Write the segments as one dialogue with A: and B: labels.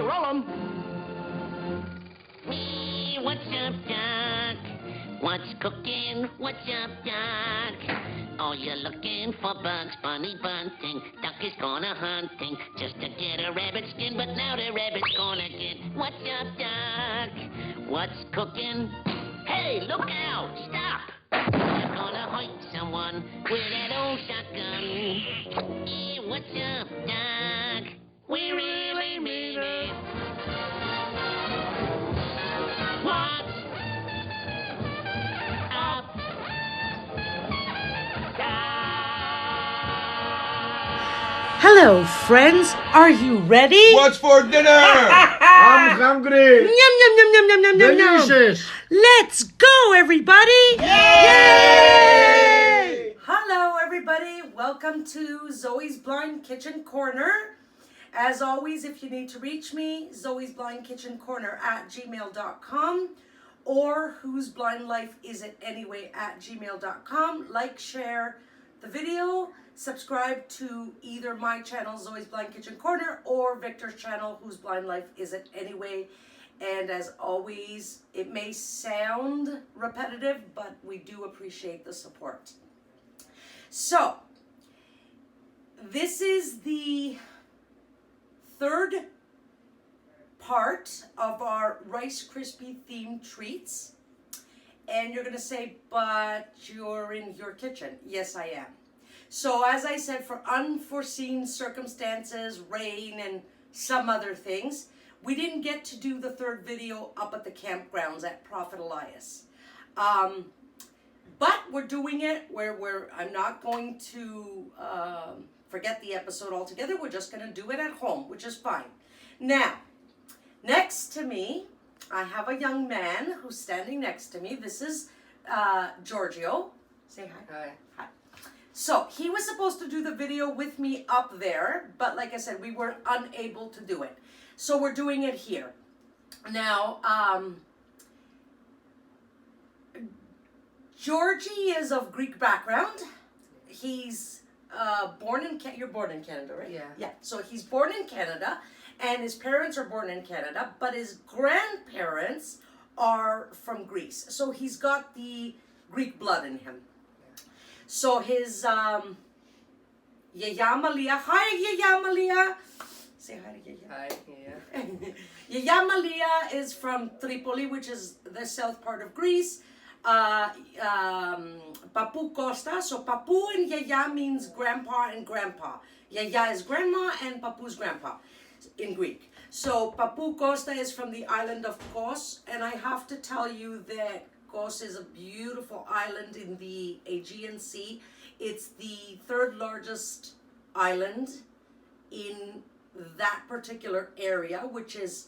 A: roll 'em.
B: What's up, Doc? What's cooking? What's up, Doc? Oh, you're looking for Bugs Bunny bunting. Duck is gonna hunting just to get a rabbit skin, but now the rabbit's gonna get. What's up, Doc? What's cooking? Hey, look out! Stop! You're gonna hurt someone with that old shotgun. What's up, Doc? We really mean it. What's up,
C: Hello, friends. Are you ready?
D: What's for dinner? I'm hungry.
C: Yum, yum, yum, yum, yum, yum, yum, yum.
D: Delicious.
C: Let's go, everybody. Yay! Hello, everybody. Welcome to Zoe's Blind Kitchen Corner. As always, if you need to reach me, zoesblindkitchencorner@gmail.com or whoseblindlifeisanyway@gmail.com. Like, share the video. Subscribe to either my channel, Zoe's Blind Kitchen Corner, or Victor's channel, Whose Blind Life Is It Anyway. And as always, it may sound repetitive, but we do appreciate the support. So, this is the third part of our Rice Krispy themed treats. And you're going to say, but you're in your kitchen. Yes, I am. So as I said, for unforeseen circumstances, rain and some other things, we didn't get to do the third video up at the campgrounds at Prophet Elias. But we're doing it where I'm not going to forget the episode altogether. We're just going to do it at home, which is fine. Now, next to me, I have a young man who's standing next to me. This is Giorgio. Say hi.
E: Hi.
C: Hi. So, he was supposed to do the video with me up there, but like I said, we were unable to do it. So, we're doing it here. Now, Georgie is of Greek background. He's you're born in Canada, right?
E: Yeah.
C: Yeah, so he's born in Canada, and his parents are born in Canada, but his grandparents are from Greece. So, he's got the Greek blood in him. So his Yaya Malia. Hi, Yaya Malia. Say hi to Yaya.
E: Hi, yeah.
C: Yaya Malia is from Tripoli, which is the south part of Greece. Papu Costa. So Papu and Yaya means grandpa and grandpa. Yaya is grandma and Papu's grandpa in Greek. So Papu Costa is from the island of Kos, and I have to tell you that Kos is a beautiful island in the Aegean Sea. It's the third largest island in that particular area, which is,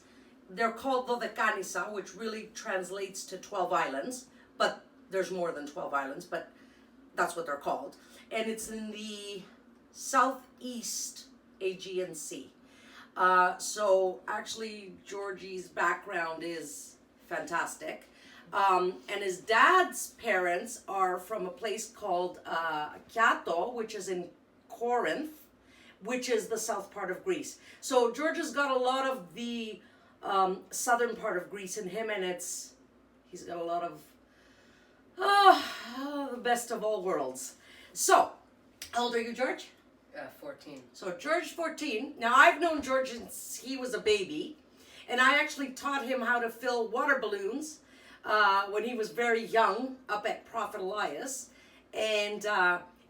C: they're called Dodecanisa, which really translates to 12 islands, but there's more than 12 islands, but that's what they're called. And it's in the southeast Aegean Sea. So actually, Georgie's background is fantastic. And his dad's parents are from a place called Kiato, which is in Corinth, which is the south part of Greece. So George has got a lot of the southern part of Greece in him, and he's got a lot of the best of all worlds. So, how old are you, George?
E: 14.
C: So George's 14. Now, I've known George since he was a baby, and I actually taught him how to fill water balloons when he was very young up at Prophet Elias. And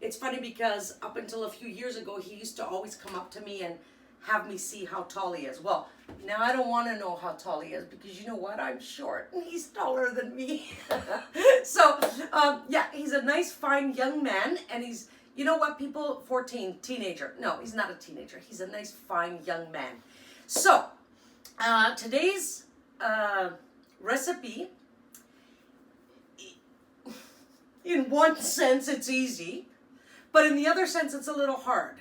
C: it's funny because up until a few years ago, he used to always come up to me and have me see how tall he is. Well, now I don't want to know how tall he is because you know what? I'm short and he's taller than me. So, yeah, he's a nice, fine young man. And he's, you know what, people, 14, teenager. No, he's not a teenager. He's a nice, fine young man. So, today's recipe, in one sense, it's easy, but in the other sense, it's a little hard.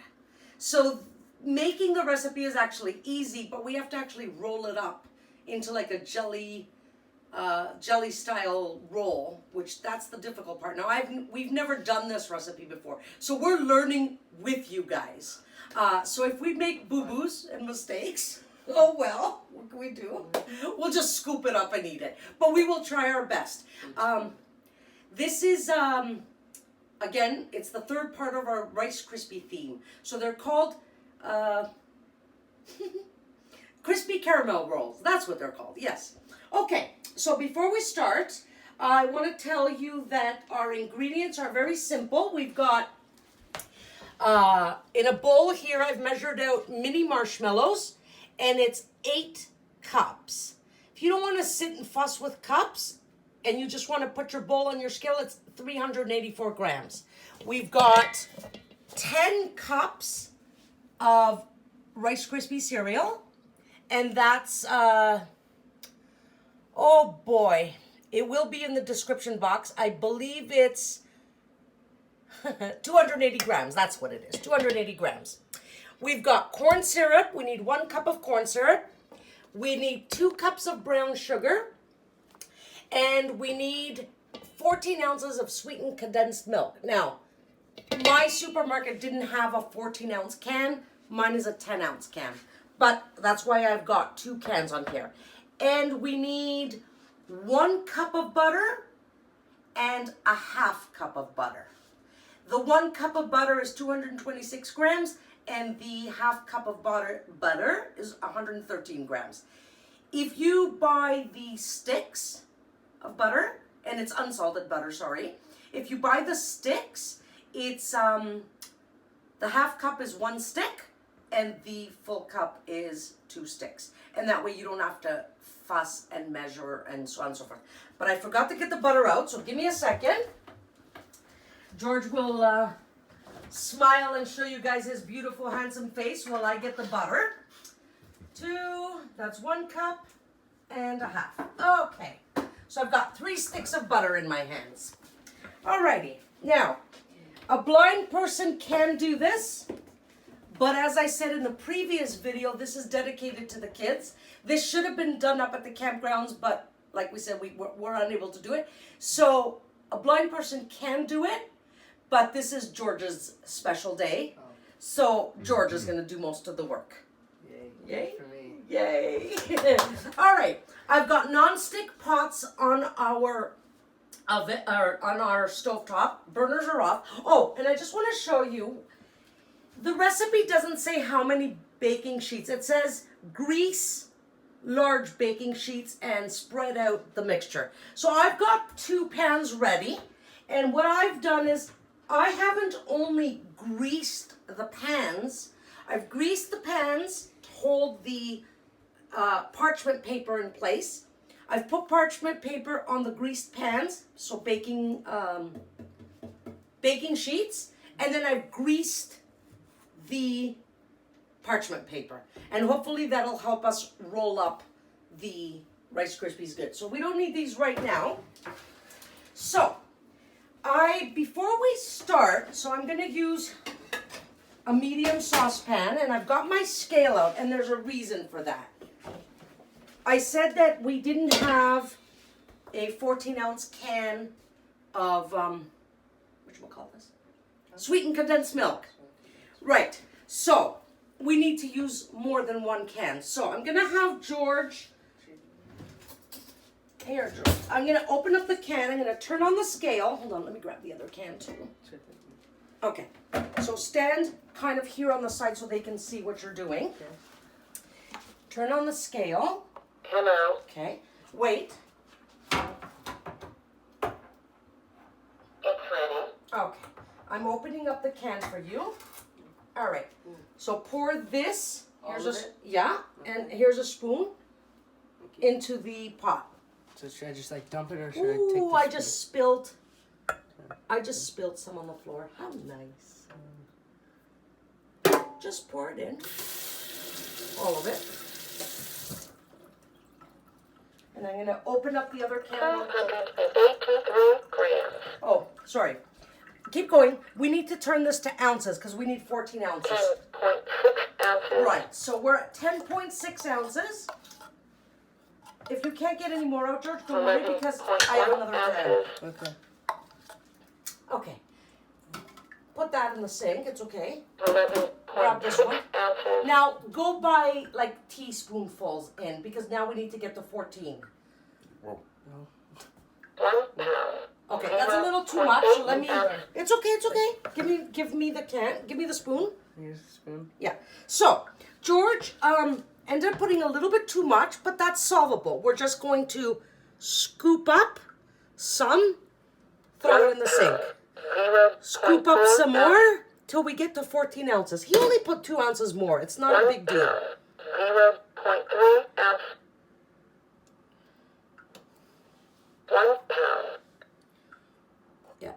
C: So making the recipe is actually easy, but we have to actually roll it up into like a jelly style roll, which that's the difficult part. Now we've never done this recipe before, so we're learning with you guys. So if we make boo-boos and mistakes, Oh well, what can we do? We'll just scoop it up and eat it. But we will try our best. This is, again, it's the third part of our Rice Krispy theme. So they're called crispy caramel rolls. That's what they're called, yes. Okay, so before we start, I want to tell you that our ingredients are very simple. We've got, in a bowl here, I've measured out mini marshmallows, and it's 8 cups. If you don't want to sit and fuss with cups, and you just want to put your bowl on your scale, it's 384 grams. We've got 10 cups of Rice Krispie cereal, and that's, oh boy, it will be in the description box. I believe it's 280 grams. That's what it is, 280 grams. We've got corn syrup. We need 1 cup of corn syrup. We need 2 cups of brown sugar. And we need 14 ounces of sweetened condensed milk. Now, my supermarket didn't have a 14-ounce can. Mine is a 10-ounce can. But that's why I've got 2 cans on here. And we need 1 cup of butter and a half cup of butter. The 1 cup of butter is 226 grams, and the half cup of butter is 113 grams. If you buy the sticks of butter, and it's unsalted butter, sorry. If you buy the sticks, it's, the half cup is 1 stick, and the full cup is 2 sticks. And that way you don't have to fuss and measure and so on and so forth. But I forgot to get the butter out, so give me a second. George will smile and show you guys his beautiful, handsome face while I get the butter. 2, that's 1 cup and a half. Okay, so I've got 3 sticks of butter in my hands. Alrighty, now, a blind person can do this, but as I said in the previous video, this is dedicated to the kids. This should have been done up at the campgrounds, but like we said, we're unable to do it. So a blind person can do it, but this is George's special day. So George is going to do most of the work.
E: Yay.
C: Yay?
E: For me.
C: Yay! All right, I've got non-stick pots on our oven, or on our stovetop. Burners are off. Oh, and I just want to show you. The recipe doesn't say how many baking sheets. It says grease large baking sheets and spread out the mixture. So I've got 2 pans ready, and what I've done is I haven't only greased the pans. I've greased the pans to hold the parchment paper in place. I've put parchment paper on the greased pans, so baking sheets, and then I've greased the parchment paper, and hopefully that'll help us roll up the Rice Krispies good. So we don't need these right now. So before we start, so I'm going to use a medium saucepan, and I've got my scale out, and there's a reason for that. I said that we didn't have a 14-ounce can of whatchamacallit, sweetened condensed milk. Right. So we need to use more than 1 can. So I'm going to have George. Here, George. I'm going to open up the can. I'm going to turn on the scale. Hold on, let me grab the other can too. Okay. So stand kind of here on the side so they can see what you're doing.
E: Okay.
C: Turn on the scale.
B: Hello.
C: Okay. Wait.
B: It's ready.
C: Okay. I'm opening up the can for you. All right. So pour this.
E: All of it?
C: Yeah, and here's a spoon into the pot.
E: So should I just like dump it, or should I take
C: Ooh,
E: the
C: I
E: spoon?
C: just spilled some on the floor. How nice. Just pour it in. All of it. And I'm going to open up the other can.
B: 283 grams.
C: Oh, sorry. Keep going. We need to turn this to ounces because we need 14 ounces.
B: 10.6 ounces.
C: Right, so we're at 10.6 ounces. If you can't get any more out, George, don't worry because I have another can.
E: Okay.
C: Okay. put that in the sink. It's okay.
B: 11.2
C: Grab this one.
B: ounces.
C: Now go by like teaspoonfuls in because now we need to get to 14.
D: Whoa.
B: 1 pound.
C: Okay, that's a little too much. So let me. It's okay. It's okay. Give me the can. Give me the spoon.
E: Here's the spoon.
C: Yeah. So George ended up putting a little bit too much, but that's solvable. We're just going to scoop up some, throw it in the sink. Scoop up some more till we get to 14 ounces. He only put 2 ounces more. It's not a big deal.
B: 0.3 ounce. 1 pound.
C: Yeah.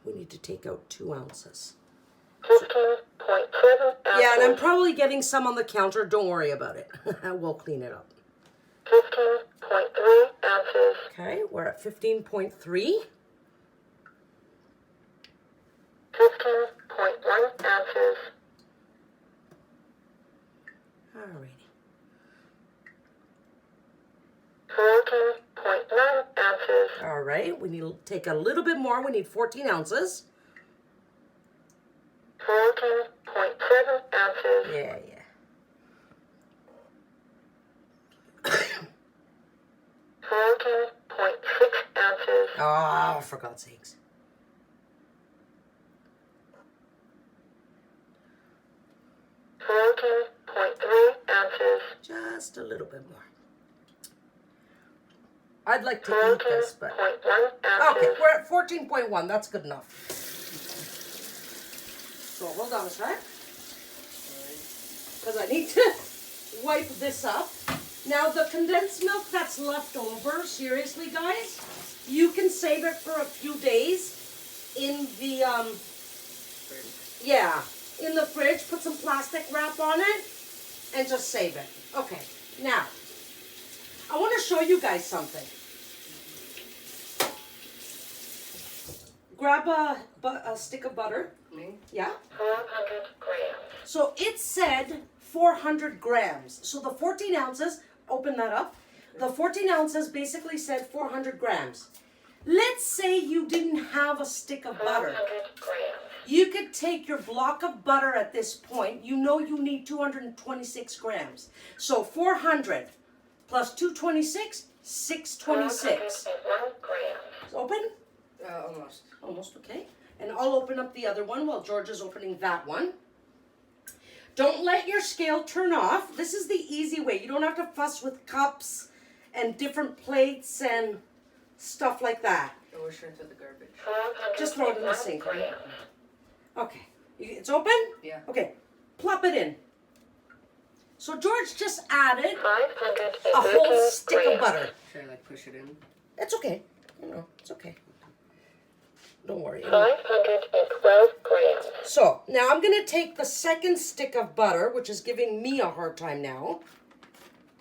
C: We need to take out 2 ounces.
B: 15.7 ounces.
C: Yeah, and I'm probably getting some on the counter. Don't worry about it. We'll clean it up.
B: 15.3 ounces.
C: Okay, we're at 15.3.
B: 15.1 ounces.
C: Alrighty.
B: 14.9 ounces.
C: All right, we need to take a little bit more. We need 14 ounces.
B: 14.7 ounces.
C: Yeah.
B: 14.6 ounces.
C: Oh, for God's sakes.
B: Ounces.
C: Just a little bit more. I'd like to eat this, but...
B: 14.1
C: Okay,
B: ounces.
C: we're at 14.1. That's good enough. So hold on a sec. Because I need to wipe this up. Now, the condensed milk that's left over, seriously, guys, you can save it for a few days in the, in the fridge. Put some plastic wrap on it and just save it. Okay, now, I want to show you guys something. Grab a stick of butter.
E: Me?
C: Yeah.
B: 400 grams.
C: So it said 400 grams. So the 14 ounces, open that up. The 14 ounces basically said 400 grams. Let's say you didn't have a stick of butter.
B: 400 grams.
C: You could take your block of butter at this point. You know you need 226 grams. So 400 plus 226, 626.
B: 401 grams.
C: Open?
E: Almost.
C: Almost okay. And I'll open up the other one while George is opening that one. Don't let your scale turn off. This is the easy way. You don't have to fuss with cups and different plates and stuff like that.
E: Or straight to the garbage.
C: Just throw it in the sink. Right? Okay. It's open?
E: Yeah.
C: Okay. Plop it in. So George just added
B: 513
C: a whole stick of butter.
E: Should I like push it in?
C: It's okay. No, it's okay. Don't worry.
B: 512 grams.
C: So, now I'm going to take the second stick of butter, which is giving me a hard time now.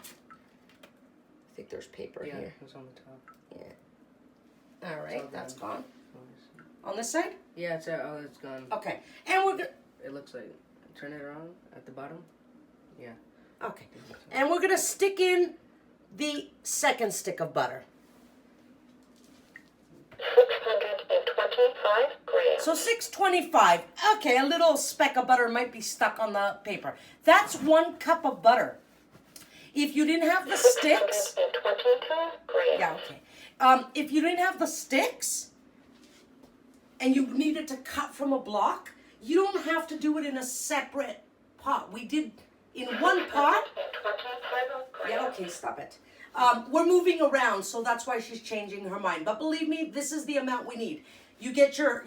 C: I think there's paper
E: Yeah,
C: here.
E: it's on the top.
C: Yeah. All right,
E: all
C: that's
E: gone.
C: gone. On this side?
E: Yeah, it's gone.
C: Okay. And we're going
E: It looks like, turn it around at the bottom. Yeah.
C: okay. And we're going to stick in the second stick of butter.
B: 625 grams.
C: So 625. Okay, a little speck of butter might be stuck on the paper. That's 1 cup of butter. If you didn't have the sticks,
B: 622 grams.
C: yeah, okay. If you didn't have the sticks and you needed to cut from a block, you don't have to do it in a separate pot. We did in one pot.
B: 27 grams.
C: Yeah, okay, stop it. We're moving around, so that's why she's changing her mind. But believe me, this is the amount we need. You get your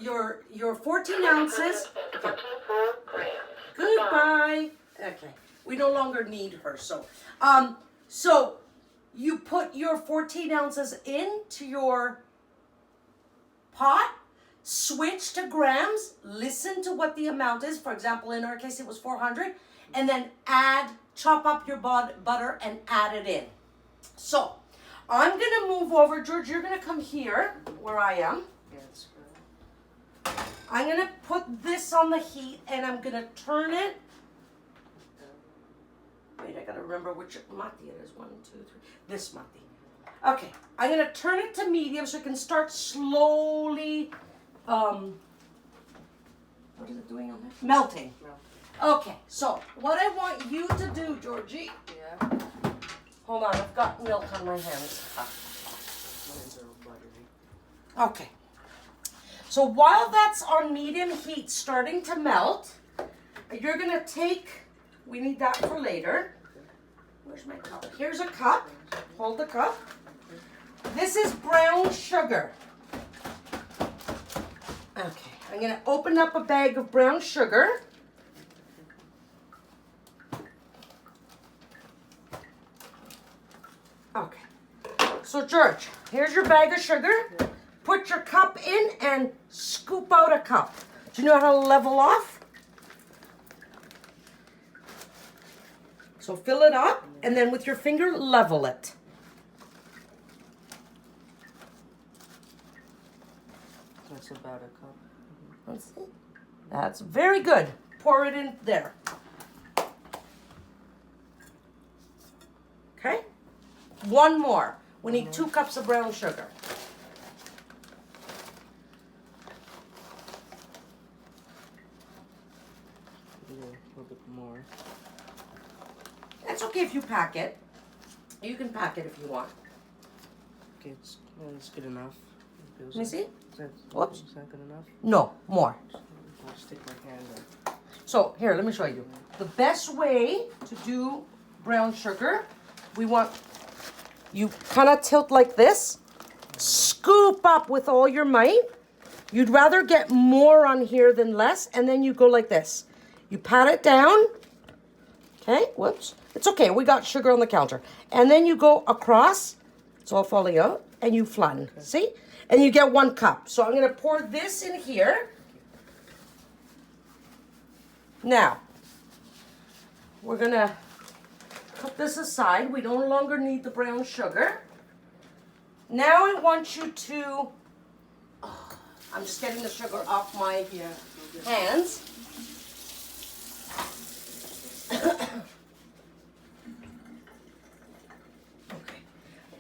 C: 14 ounces.
B: 24 grams.
C: Goodbye. Okay, we no longer need her. So you put your 14 ounces into your pot, switch to grams, listen to what the amount is. For example, in our case, it was 400, and then chop up your butter and add it in. So, I'm going to move over. George, you're going to come here where I am.
E: Yeah, it's good.
C: I'm going to put this on the heat and I'm going to turn it. Wait, I got to remember which mati it is. 1, 2, 3. This mati. Okay, I'm going to turn it to medium so it can start slowly What is it doing on there? Melting. Okay, so what I want you to do, Georgie.
E: Yeah.
C: Hold on, I've got milk on my hands.
E: Mine's are buttery.
C: Okay. So while that's on medium heat starting to melt, you're going to take, we need that for later. Where's my cup? Here's a cup. Hold the cup. This is brown sugar. Okay, I'm going to open up a bag of brown sugar. Okay. So George, here's your bag of sugar. Put your cup in and scoop out a cup. Do you know how to level off? So fill it up and then with your finger level it.
E: That's about a cup.
C: Let's see. That's very good. Pour it in there. Okay? One more. We need 2 cups of brown sugar.
E: Yeah, a little bit more.
C: That's okay if you pack it. You can pack it if you want.
E: Okay, it's good enough.
C: Let me see.
E: Whoops. Is that good enough?
C: No, more.
E: I'll stick my hand in.
C: So here, let me show you. The best way to do brown sugar, you kind of tilt like this, scoop up with all your might. You'd rather get more on here than less, and then you go like this. You pat it down. Okay, whoops. It's okay, we got sugar on the counter. And then you go across, it's all falling out, and you flatten, see? And you get 1 cup. So I'm gonna pour this in here. Now, we're gonna put this aside. We no longer need the brown sugar. Now I want you to, I'm just getting the sugar off my hands. Okay.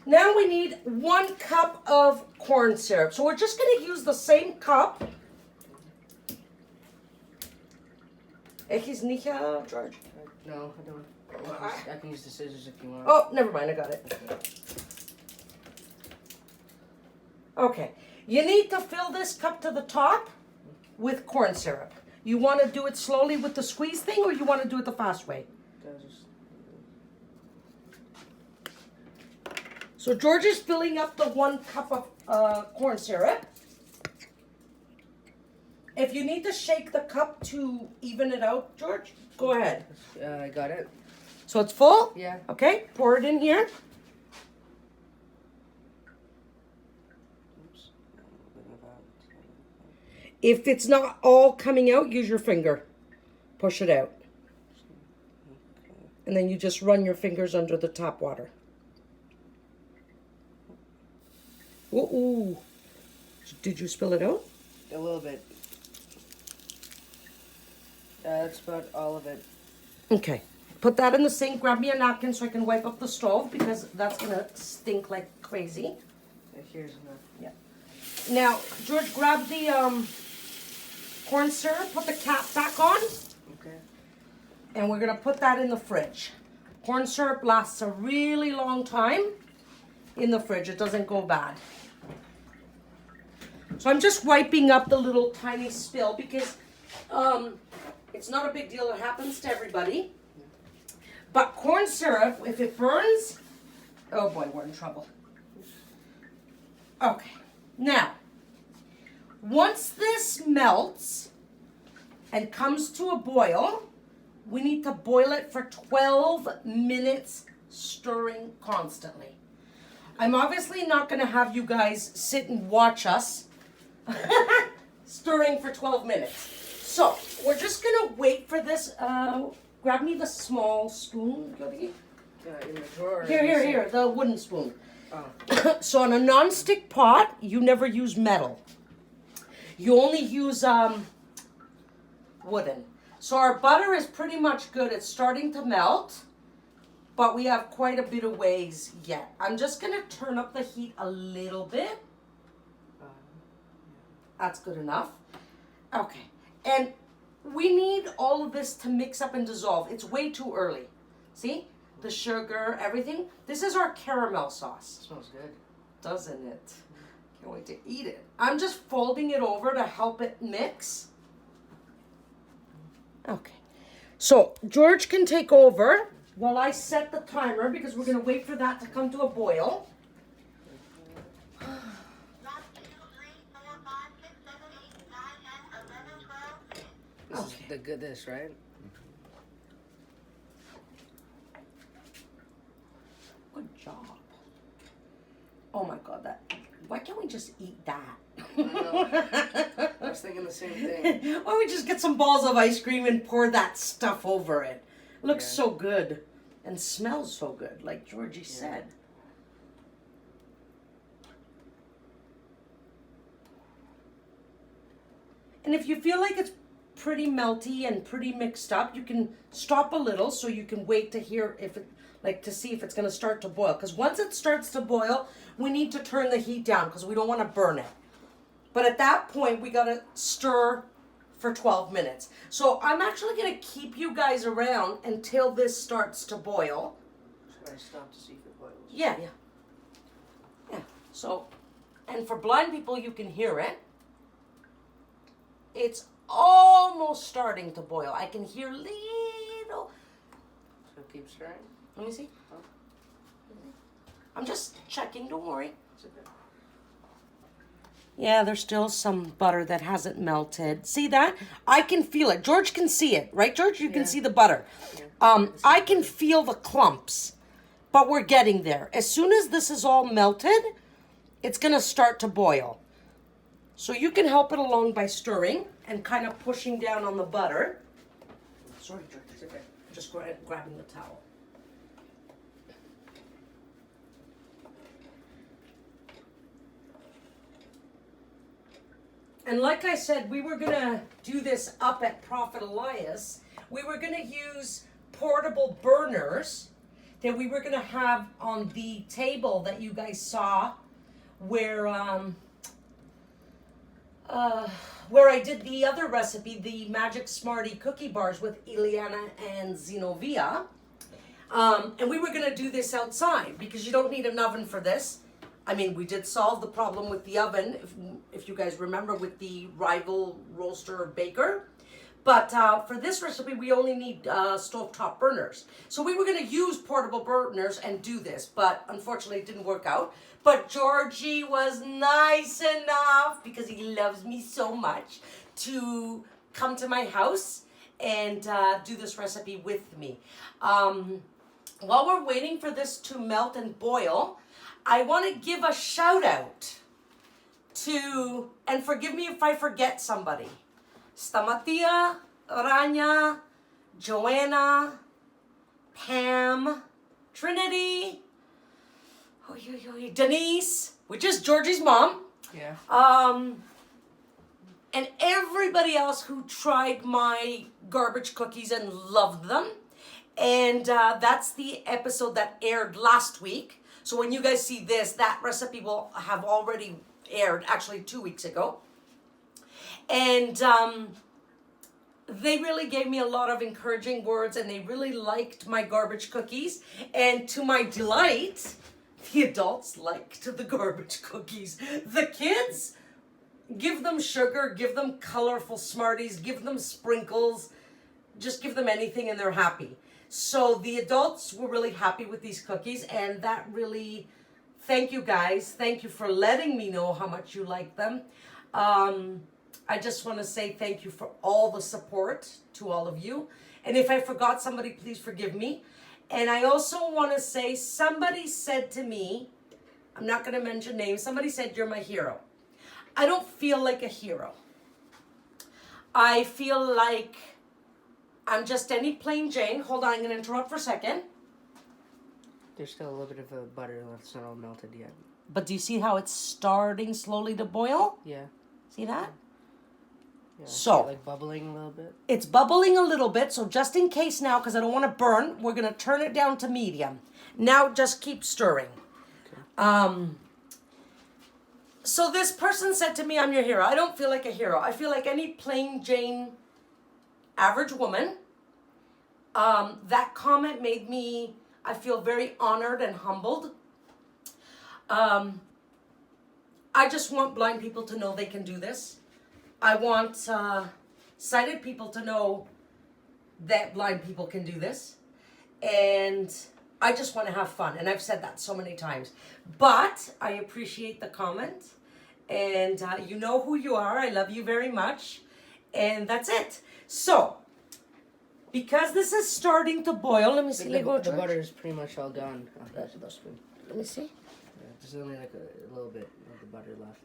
C: Now we need 1 cup of corn syrup. So we're just gonna use the same cup. He's Nika, George.
E: No, I don't. I can use the scissors if you want.
C: Oh, never mind, I got it. Okay, you need to fill this cup to the top with corn syrup. You want to do it slowly with the squeeze thing, or you want to do it the fast way? So George is filling up the 1 cup of corn syrup. If you need to shake the cup to even it out, George, go ahead.
E: I got it.
C: So it's full?
E: Yeah.
C: Okay, pour it in here.
E: Oops.
C: If it's not all coming out, use your finger. Push it out. And then you just run your fingers under the tap water. Ooh. Did you spill it out?
E: A little bit. That's about all of it.
C: Okay. Put that in the sink. Grab me a napkin so I can wipe up the stove because that's going to stink like crazy.
E: Here's enough.
C: Yeah. Now, George, grab the corn syrup. Put the cap back on.
E: Okay.
C: And we're going to put that in the fridge. Corn syrup lasts a really long time in the fridge. It doesn't go bad. So I'm just wiping up the little tiny spill because it's not a big deal. It happens to everybody. But corn syrup, if it burns, oh boy, we're in trouble. Okay. Now, once this melts and comes to a boil, we need to boil it for 12 minutes, stirring constantly. I'm obviously not going to have you guys sit and watch us stirring for 12 minutes. So, we're just going to wait for this. Grab me the small spoon, Jody.
E: In the drawer.
C: Here, the wooden spoon.
E: Oh.
C: So on a non-stick pot, you never use metal. You only use wooden. So our butter is pretty much good. It's starting to melt, but we have quite a bit of ways yet. I'm just going to turn up the heat a little bit. That's good enough. Okay. And we need all of this to mix up and dissolve. It's way too early. See? The sugar, everything. This is our caramel sauce.
E: Smells good.
C: Doesn't it? Can't wait to eat it. I'm just folding it over to help it mix. Okay. So George can take over while I set the timer because we're going to wait for that to come to a boil.
E: This is the goodness, right?
C: Good job. Oh my God, why can't we just eat that?
E: I was thinking the same thing.
C: Why don't we just get some balls of ice cream and pour that stuff over it? Looks so good and smells so good, like Georgie said. And if you feel like it's pretty melty and pretty mixed up, you can stop a little so you can wait to hear if it, like to see if it's going to start to boil. Because once it starts to boil, we need to turn the heat down because we don't want to burn it. But at that point, we got to stir for 12 minutes. So I'm actually going to keep you guys around until this starts to boil.
E: Should I stop to see if it boils?
C: Yeah. So, and for blind people, you can hear it. It's almost starting to boil. I can hear little.
E: So keep stirring.
C: Let me see. I'm just checking. Don't worry.
E: It's okay.
C: Yeah, there's still some butter that hasn't melted. See that? I can feel it. George can see it, right, George? You can see the butter. I can feel the clumps, but we're getting there. As soon as this is all melted, it's going to start to boil. So you can help it along by stirring and kind of pushing down on the butter. Sorry, George. It's okay. Just grabbing the towel. And like I said, we were going to do this up at Prophet Elias. We were going to use portable burners that we were going to have on the table that you guys saw where I did the other recipe, the Magic Smartie cookie bars with Ileana and Zinovia. And we were going to do this outside because you don't need an oven for this. I mean, we did solve the problem with the oven, if you guys remember, with the rival roaster baker. But for this recipe, we only need stovetop burners. So we were going to use portable burners and do this, but unfortunately it didn't work out. But Georgie was nice enough, because he loves me so much, to come to my house and do this recipe with me. While we're waiting for this to melt and boil, I want to give a shout out to, and forgive me if I forget somebody, Stamatia, Rania, Joanna, Pam, Trinity, Denise, which is Georgie's mom.
E: Yeah.
C: And everybody else who tried my garbage cookies and loved them. And that's the episode that aired last week. So when you guys see this, that recipe will have already aired, actually 2 weeks ago. And they really gave me a lot of encouraging words, and they really liked my garbage cookies. And to my delight, the adults liked the garbage cookies. The kids, give them sugar, give them colorful Smarties, give them sprinkles, just give them anything and they're happy. So the adults were really happy with these cookies, and that really, thank you guys. Thank you for letting me know how much you like them. I just want to say thank you for all the support to all of you. And if I forgot somebody, please forgive me. And I also want to say, somebody said to me, I'm not going to mention names, somebody said, you're my hero. I don't feel like a hero. I feel like I'm just any plain Jane. Hold on, I'm going to interrupt for a second.
E: There's still a little bit of a butter left. It's not all melted yet.
C: But do you see how it's starting slowly to boil?
E: Yeah.
C: See that?
E: Yeah.
C: So,
E: like bubbling a little bit.
C: It's bubbling a little bit, so just in case now, because I don't want to burn, we're going to turn it down to medium. Now just keep stirring. Okay. So this person said to me, I'm your hero. I don't feel like a hero. I feel like any plain Jane average woman. That comment made me, I feel very honored and humbled. I just want blind people to know they can do this. I want sighted people to know that blind people can do this. And I just want to have fun. And I've said that so many times. But I appreciate the comment. And you know who you are. I love you very much. And that's it. So, because this is starting to boil, let me see.
E: The butter is pretty much all gone.
C: Let me see.
E: Yeah, there's only like a little bit of the butter left.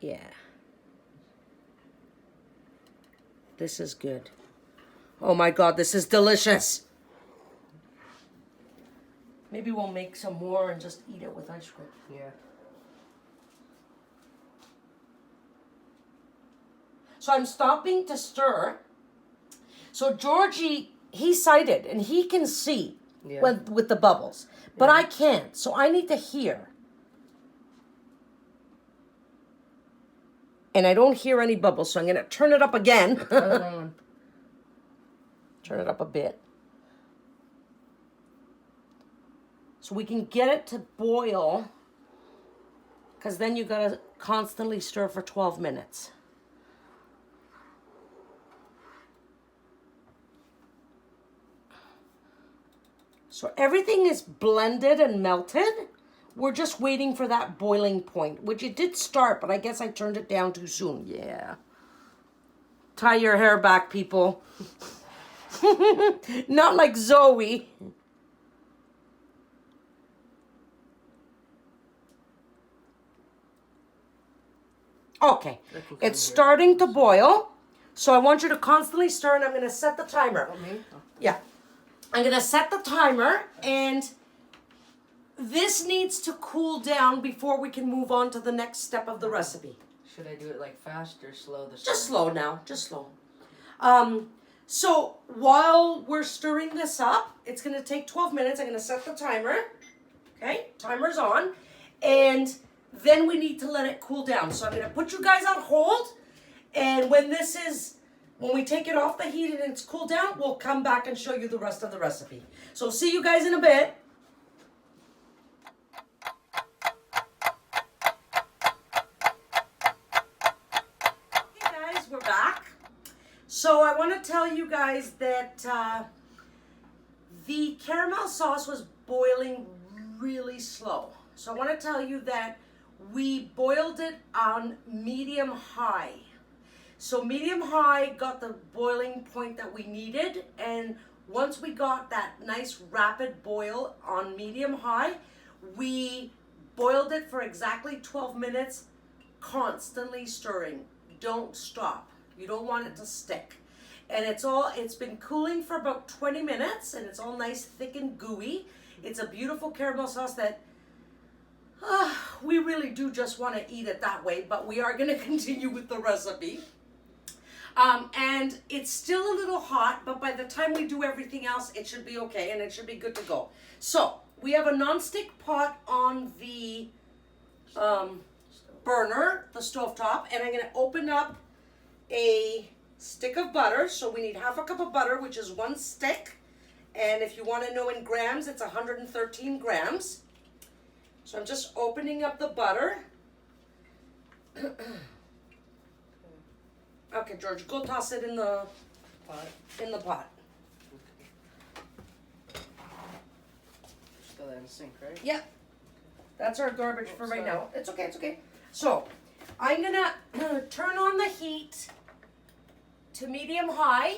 C: Yeah. This is good. Oh my God, this is delicious. Maybe we'll make some more and just eat it with ice cream.
E: Yeah.
C: So I'm stopping to stir. So Georgie, he's sighted and he can see with the bubbles. But I can't, so I need to hear. And I don't hear any bubbles, so I'm going to turn it up again. Turn it up a bit. So we can get it to boil. Because then you got to constantly stir for 12 minutes. So everything is blended and melted. We're just waiting for that boiling point, which it did start, but I guess I turned it down too soon. Yeah. Tie your hair back, people. Not like Zoe. Okay. It's starting to boil. So I want you to constantly stir, and I'm going to set the timer. Yeah. I'm going to set the timer, and this needs to cool down before we can move on to the next step of the recipe.
E: Should I do it like fast or slow?
C: Just slow now. Just slow. So while we're stirring this up, it's going to take 12 minutes. I'm going to set the timer. Okay, timer's on. And then we need to let it cool down. So I'm going to put you guys on hold. And when we take it off the heat and it's cooled down, we'll come back and show you the rest of the recipe. So see you guys in a bit. Hey guys, we're back. So I want to tell you guys that the caramel sauce was boiling really slow. So I want to tell you that we boiled it on medium-high. So medium-high got the boiling point that we needed, and once we got that nice rapid boil on medium-high, we boiled it for exactly 12 minutes, constantly stirring. Don't stop. You don't want it to stick. And it's been cooling for about 20 minutes, and it's all nice, thick and gooey. It's a beautiful caramel sauce that we really do just want to eat it that way, but we are going to continue with the recipe. And it's still a little hot, but by the time we do everything else, it should be okay and it should be good to go. So we have a non-stick pot on the burner, the stovetop, and I'm going to open up a stick of butter. So we need half a cup of butter, which is 1 stick. And if you want to know in grams, it's 113 grams. So I'm just opening up the butter. Okay, George, go toss it in the pot.
E: Just throw that in the sink, right?
C: Yeah. That's our garbage for right now. It's okay, it's okay. So, I'm gonna turn on the heat to medium-high,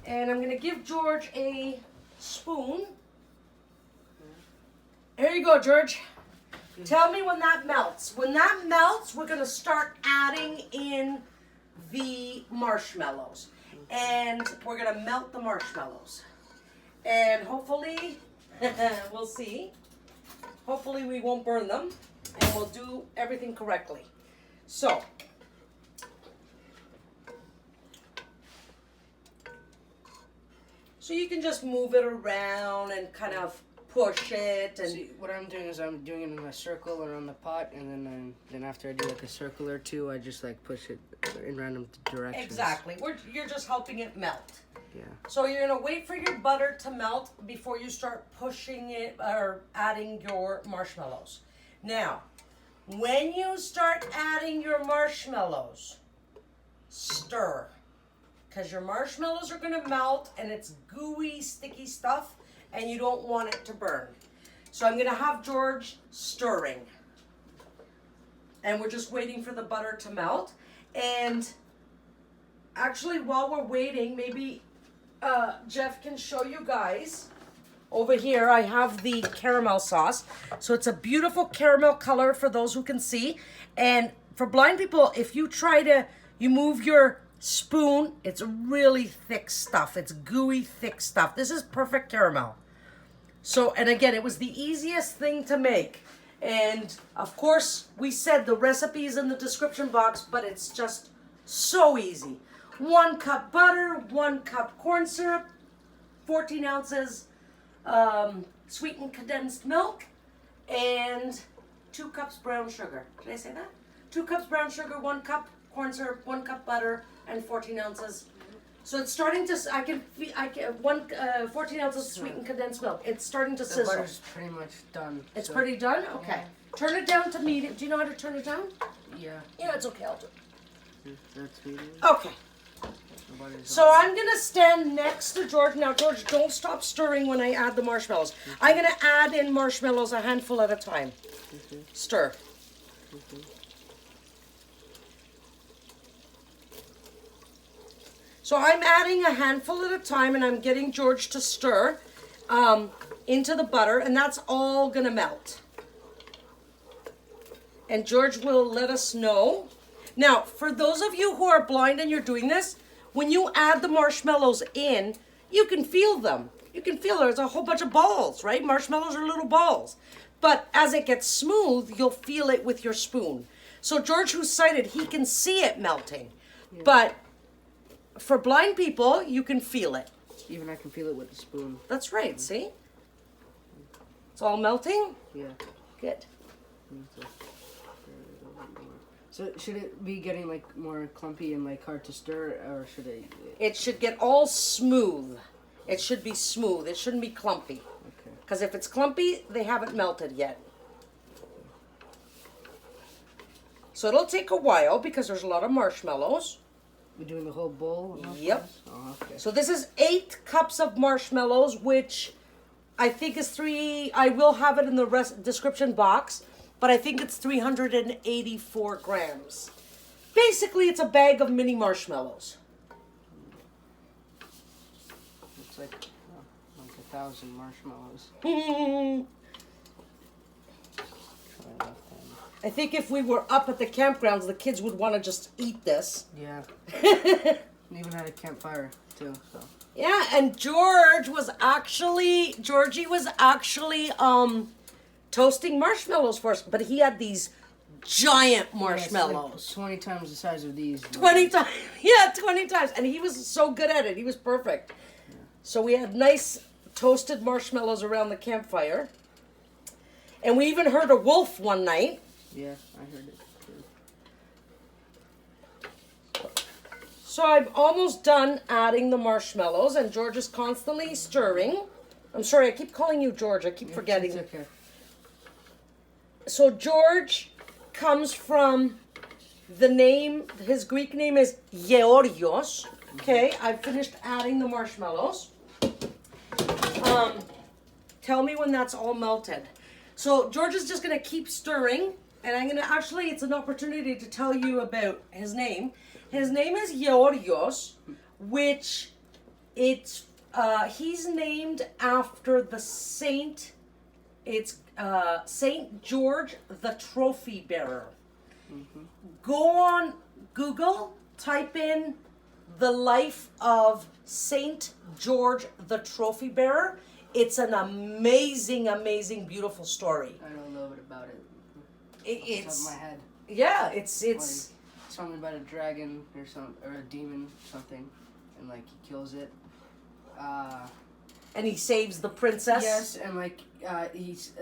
C: and I'm gonna give George a spoon. Here you go, George. Tell me when that melts. When that melts, we're gonna start adding in the marshmallows, and we're gonna melt the marshmallows, and hopefully we'll see, hopefully we won't burn them, and we'll do everything correctly. So you can just move it around and kind of push it and.
E: See, what I'm doing is I'm doing it in a circle around the pot, and then after I do like a circle or two, I just like push it in random directions.
C: Exactly. You're just helping it melt.
E: Yeah.
C: So you're gonna wait for your butter to melt before you start pushing it or adding your marshmallows. Now, when you start adding your marshmallows, stir. Because your marshmallows are gonna melt and it's gooey, sticky stuff and you don't want it to burn. So I'm gonna have George stirring. And we're just waiting for the butter to melt. And actually while we're waiting, maybe Jeff can show you guys. Over here I have the caramel sauce. So it's a beautiful caramel color for those who can see. And for blind people, if you try to, you move your spoon, it's really thick stuff. It's gooey, thick stuff. This is perfect caramel. So, and again, it was the easiest thing to make. And of course, we said the recipe is in the description box, but it's just so easy. 1 cup butter, 1 cup corn syrup, 14 ounces sweetened condensed milk, and 2 cups brown sugar. Did I say that? 2 cups brown sugar, 1 cup corn syrup, 1 cup butter, and 14 ounces. So it's starting to, 14 ounces sweetened condensed milk. It's starting to
E: The
C: sizzle.
E: butter's pretty much done.
C: It's
E: so-
C: pretty done? Okay. Turn it down to medium. Do you know how to turn it down?
E: Yeah.
C: Yeah, it's okay. I'll do it.
E: That's medium.
C: Okay.
E: The butter's
C: So I'm going to stand next to George. Now, George, don't stop stirring when I add the marshmallows. I'm going to add in marshmallows a handful at a time. Stir. So I'm adding a handful at a time, and I'm getting George to stir into the butter, and that's all going to melt. And George will let us know. Now, for those of you who are blind and you're doing this, when you add the marshmallows in, you can feel them. You can feel there's a whole bunch of balls, right? Marshmallows are little balls. But as it gets smooth, you'll feel it with your spoon. So George, who's sighted, he can see it melting. Yeah. But for blind people, you can feel it.
E: Even I can feel it with the spoon.
C: That's right, see? It's all melting?
E: Yeah.
C: Good.
E: So should it be getting like more clumpy and like hard to stir, or should it?
C: It should get all smooth. It should be smooth. It shouldn't be clumpy.
E: Okay.
C: Because if it's clumpy, they haven't melted yet. So it'll take a while because there's a lot of marshmallows.
E: We're doing the whole bowl?
C: Yep.
E: Oh, okay.
C: So this is 8 cups of marshmallows, which I think is I will have it in the description box, but I think it's 384 grams. Basically, it's a bag of mini marshmallows.
E: It's like 1,000 marshmallows.
C: I think if we were up at the campgrounds, the kids would want to just eat this.
E: Yeah. We even had a campfire too. So.
C: Yeah, and Georgie was actually toasting marshmallows for us, but he had these giant marshmallows.
E: Yeah, like 20 times the size of these.
C: 20 times. Yeah, 20 times. And he was so good at it. He was perfect. Yeah. So we had nice toasted marshmallows around the campfire. And we even heard a wolf one night.
E: Yeah, I heard it too.
C: So I'm almost done adding the marshmallows, and George is constantly stirring. I'm sorry, I keep calling you George. I keep forgetting.
E: It's okay.
C: So George comes from the name, his Greek name is Georgios. Okay, I've finished adding the marshmallows. Tell me when that's all melted. So George is just going to keep stirring, and I'm going to actually, it's an opportunity to tell you about his name. His name is Georgios, which he's named after the saint. It's Saint George the Trophy Bearer. Mm-hmm. Go on Google, type in the life of Saint George the Trophy Bearer. It's an amazing, amazing, beautiful story.
E: I know a little bit about it.
C: It's
E: off the top of my head.
C: Yeah, it's
E: like, something about a dragon or a demon something, and like he kills it.
C: and he saves the princess.
E: Yes, and like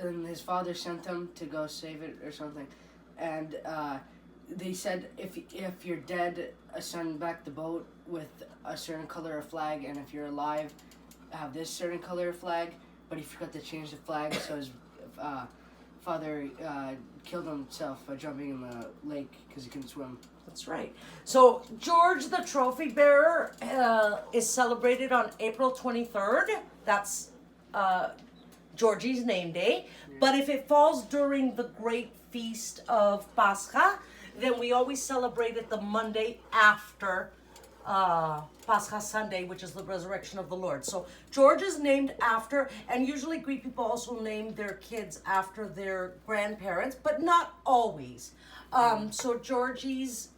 E: and his father sent him to go save it or something, and they said if you're dead, send back the boat with a certain color of flag, and if you're alive, have this certain color of flag. But he forgot to change the flag, so his father killed himself by jumping in the lake because he couldn't swim.
C: That's right. So George the trophy bearer is celebrated on April 23rd. That's Georgie's name day. Yeah. But if it falls during the great feast of Pascha, then we always celebrate it the Monday after Pascha Sunday, which is the resurrection of the Lord. So George is named after, and usually Greek people also name their kids after their grandparents, but not always. So Georgie's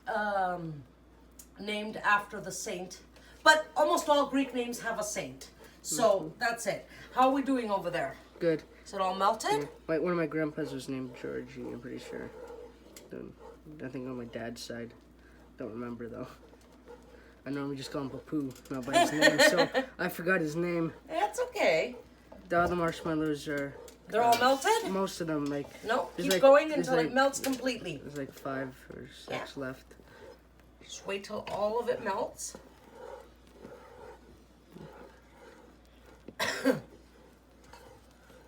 C: named after the saint, but almost all Greek names have a saint. So that's it. How are we doing over there?
E: Good.
C: Is it all melted?
E: Yeah. Like one of my grandpas was named Georgie, I'm pretty sure. I think on my dad's side. Don't remember though. I normally just call him Papu, not by his name, so I forgot his name.
C: That's okay.
E: The other marshmallows are...
C: They're all melted?
E: Most of them, like...
C: No, keep
E: like,
C: going until it melts completely.
E: There's like 5 or 6 left.
C: Just wait till all of it melts.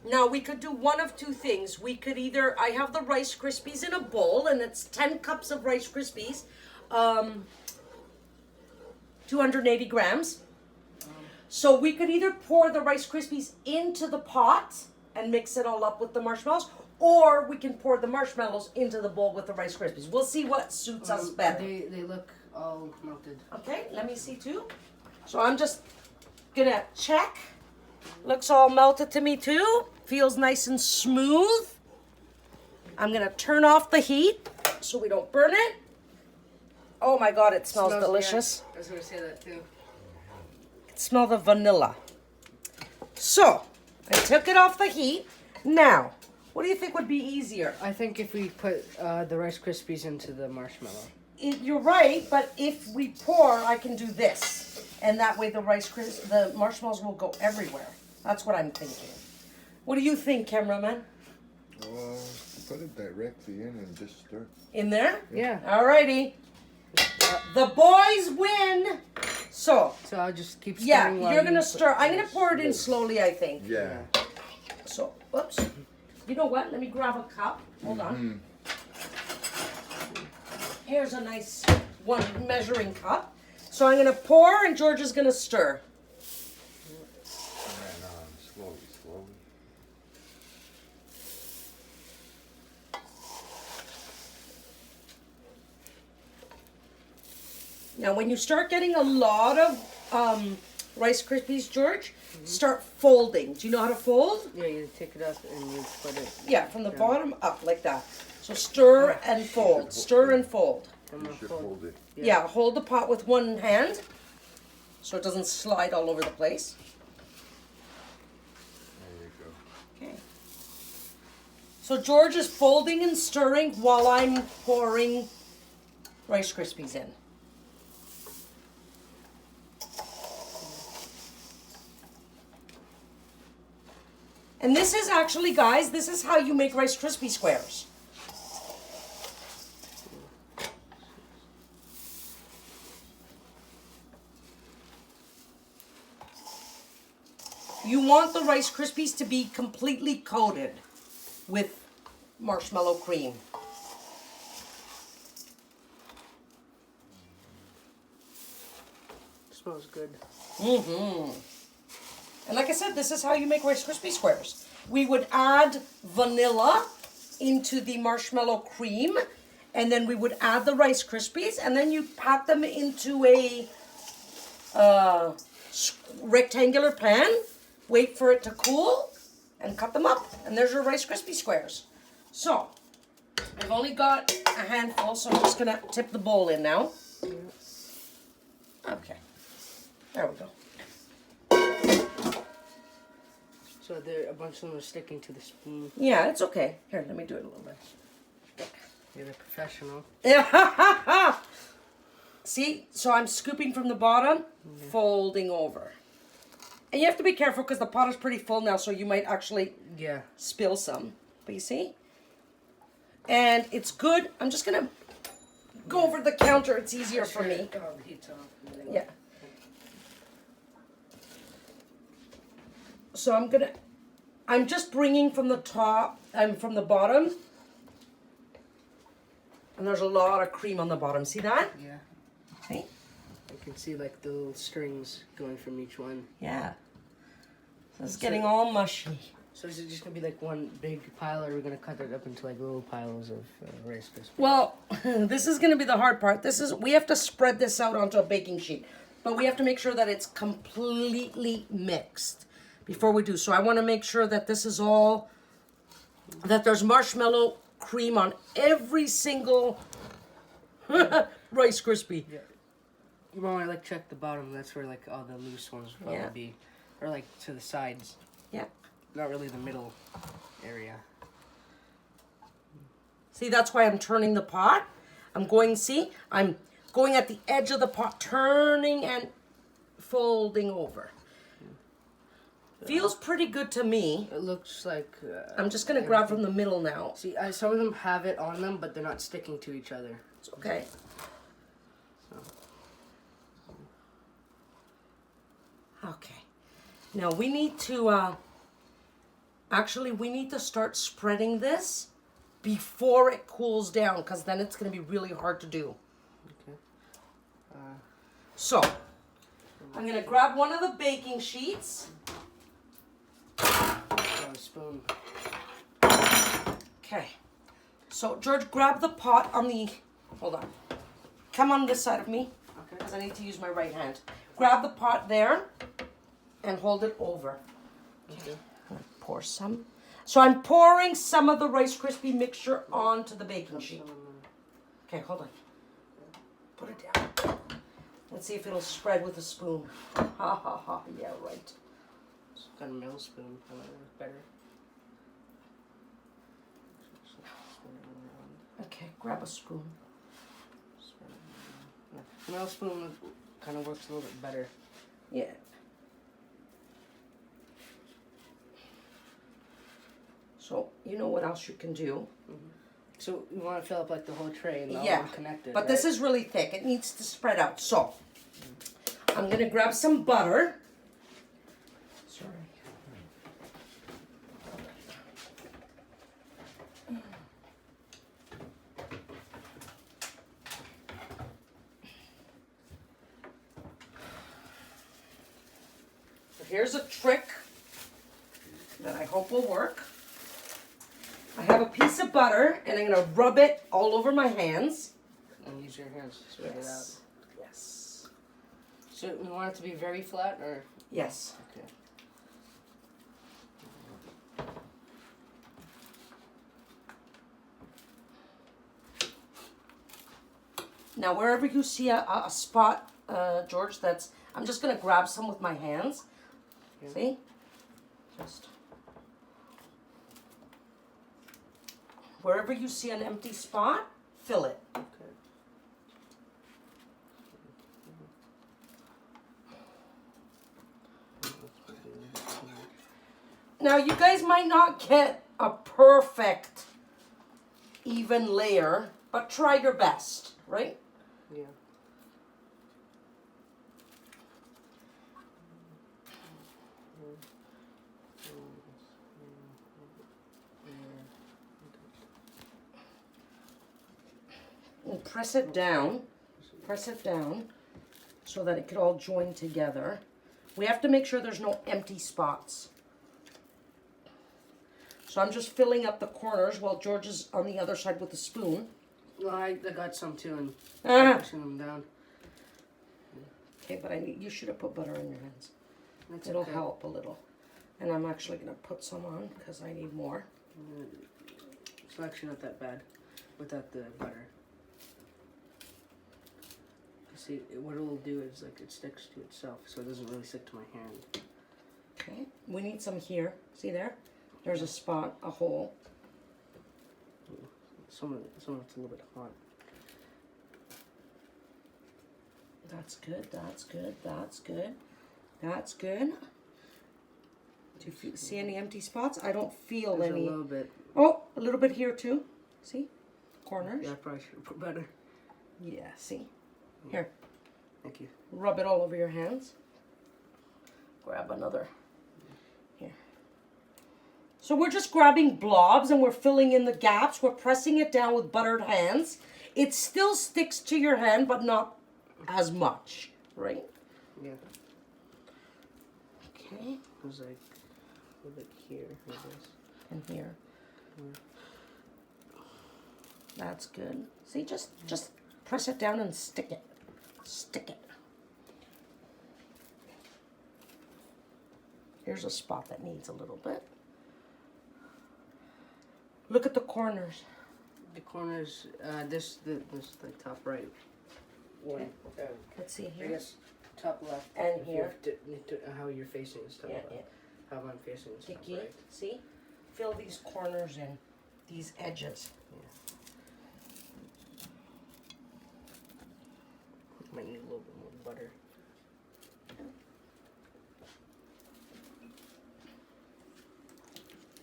C: Now, we could do one of two things. We could either... I have the Rice Krispies in a bowl, and it's 10 cups of Rice Krispies. 280 grams. So we could either pour the Rice Krispies into the pot and mix it all up with the marshmallows, or we can pour the marshmallows into the bowl with the Rice Krispies. We'll see what suits us better.
E: They look all melted.
C: Okay, let me see too. So I'm just gonna check. Looks all melted to me too. Feels nice and smooth. I'm gonna turn off the heat so we don't burn it. Oh my God, it smells delicious.
E: Yeah, I was gonna say that too.
C: It smells of vanilla. So, I took it off the heat. Now, what do you think would be easier?
E: I think if we put the Rice Krispies into the marshmallow.
C: You're right, but if we pour, I can do this. And that way the marshmallows will go everywhere. That's what I'm thinking. What do you think, cameraman?
D: Put it directly in and just stir.
C: In there?
E: Yeah.
C: Alrighty. The boys win. So
E: I'll just keep stirring.
C: Yeah, you're gonna stir. I'm gonna pour it in slowly, I think.
D: Yeah.
C: So, oops. You know what? Let me grab a cup. Hold on. Here's a nice one measuring cup. So I'm gonna pour, and George is gonna stir.
D: Slowly.
C: Now, when you start getting a lot of Rice Krispies, George, start folding. Do you know how to fold?
E: Yeah, you take it up and you put it.
C: Yeah, from the bottom up like that. So stir and fold. Stir and fold.
D: You should hold it.
C: Yeah, hold the pot with one hand so it doesn't slide all over the place.
D: There you go.
C: Okay. So George is folding and stirring while I'm pouring Rice Krispies in. And this is actually, guys, this is how you make Rice Krispie squares. You want the Rice Krispies to be completely coated with marshmallow cream.
E: Smells good.
C: And like I said, this is how you make Rice Krispie squares. We would add vanilla into the marshmallow cream, and then we would add the Rice Krispies, and then you pack them into a rectangular pan, wait for it to cool, and cut them up. And there's your Rice Krispie squares. So, I've only got a handful, so I'm just gonna tip the bowl in now. Okay, there we go.
E: So a bunch of them are sticking to the spoon.
C: Yeah, it's okay. Here, let me do it a little bit.
E: You're a professional.
C: Yeah. See? So I'm scooping from the bottom, folding over. And you have to be careful because the pot is pretty full now, so you might actually
E: Yeah.
C: spill some. But you see? And it's good. I'm just going to go over the counter. It's easier for me.
E: Oh, the heat's off.
C: Yeah. So I'm just bringing from the top and from the bottom. And there's a lot of cream on the bottom. See that?
E: Yeah.
C: See?
E: I can see like the little strings going from each one.
C: Yeah. So it's getting all mushy.
E: So is it just gonna be like one big pile, or are we gonna cut it up into like little piles of Rice Krispies?
C: Well, this is going to be the hard part. We have to spread this out onto a baking sheet. But we have to make sure that it's completely mixed before we do. So I want to make sure that this is all, that there's marshmallow cream on every single Rice Krispie.
E: Yeah. You want to like check the bottom. That's where like all the loose ones will probably be, or like to the sides.
C: Yeah.
E: Not really the middle area.
C: See, that's why I'm turning the pot. I'm going at the edge of the pot, turning and folding over. Feels pretty good to me.
E: It looks like...
C: I'm just going to grab from the middle now.
E: See, some of them have it on them, but they're not sticking to each other.
C: It's okay. Okay. Now we need to, we need to start spreading this before it cools down, because then it's going to be really hard to do.
E: Okay.
C: So, I'm going to grab one of the baking sheets.
E: A spoon.
C: Okay. So, George, grab the pot on the... Hold on. Come on this side of me, because I need to use my right hand. Grab the pot there and hold it over.
E: Okay.
C: I'm going to pour some. So I'm pouring some of the Rice Krispie mixture onto the baking sheet. Okay, hold on. Put it down. Let's see if it'll spread with a spoon. Ha ha ha. Yeah, right.
E: Got a middle spoon. That might work better.
C: Okay, grab a spoon.
E: The middle spoon kind of works a little bit better.
C: Yeah. So, you know what else you can do?
E: Mm-hmm. So, you want to fill up like the whole tray and all connected,
C: but this is really thick. It needs to spread out. So, I'm going to grab some butter. Sorry. Here's a trick that I hope will work. I have a piece of butter, and I'm going to rub it all over my hands.
E: And use your hands to spread it out.
C: Yes.
E: So we want it to be very flat, or?
C: Yes.
E: Okay.
C: Now, wherever you see a spot, George, I'm just going to grab some with my hands.
E: Yeah.
C: See? Just. Wherever you see an empty spot, fill it.
E: Okay.
C: Now, you guys might not get a perfect even layer, but try your best, right?
E: Yeah.
C: And press it down so that it could all join together. We have to make sure there's no empty spots. So I'm just filling up the corners while George is on the other side with a spoon.
E: Well, I got some too, and pushing them down.
C: Okay, but you should have put butter on your hands.
E: That's
C: It'll
E: okay.
C: help a little. And I'm actually going to put some on because I need more.
E: It's actually not that bad without the butter. See, what it will do is like it sticks to itself, so it doesn't really stick to my hand.
C: Okay, we need some here. See there? There's a spot, a hole.
E: Some of it's a little bit hot.
C: That's good, that's good, that's good. That's good. Do you see any empty spots? I don't feel
E: There's
C: any.
E: a little bit.
C: Oh, a little bit here too. See? Corners.
E: Yeah, I probably should have put better.
C: Yeah, see? Here,
E: Thank you.
C: rub it all over your hands. Grab another. Here. So we're just grabbing blobs and we're filling in the gaps. We're pressing it down with buttered hands. It still sticks to your hand, but not as much, right?
E: Yeah.
C: Okay.
E: It was like a little bit here.
C: And here. That's good. See, just press it down and stick it. Stick it. Here's a spot that needs a little bit. Look at the corners.
E: The corners, this the top right one.
C: Let's see
E: I
C: here.
E: guess top left.
C: And
E: if
C: here.
E: you have to, how you're facing is top
C: Yeah,
E: left.
C: yeah.
E: How I'm facing is top
C: Dicky,
E: right.
C: see? Fill these corners in, these edges.
E: Might need a little bit more butter.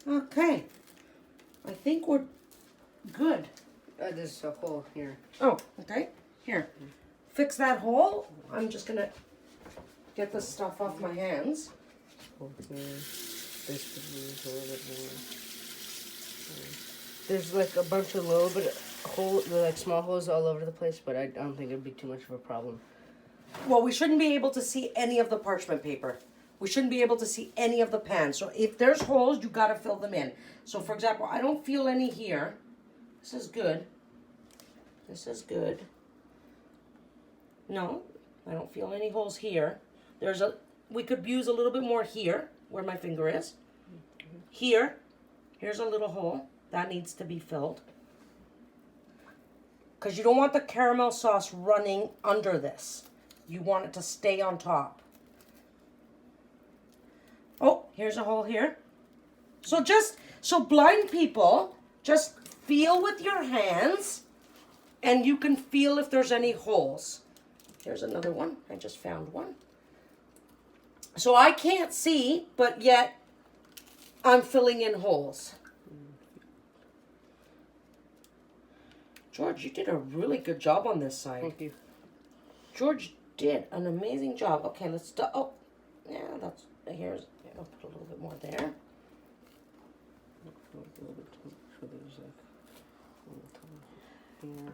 C: Okay. I think we're good.
E: There's a hole here.
C: Oh, okay. Here. Fix that hole. I'm just gonna get this stuff off my hands.
E: Hole here. This could use a little bit more. There's like a bunch of little bit like small holes all over the place, but I don't think it'd be too much of a problem.
C: Well, we shouldn't be able to see any of the parchment paper. We shouldn't be able to see any of the pans. So if there's holes, you gotta fill them in. So for example, I don't feel any here. This is good. This is good. No, I don't feel any holes here. We could use a little bit more here, where my finger is. Here, here's a little hole. That needs to be filled. Because you don't want the caramel sauce running under this. You want it to stay on top. Oh, here's a hole here. So blind people, just feel with your hands and you can feel if there's any holes. Here's another one. I just found one. So I can't see, but yet I'm filling in holes. George, you did a really good job on this side.
E: Thank you.
C: George did an amazing job. Okay, let's do. Oh, yeah, that's here's. I'll put a little bit more there.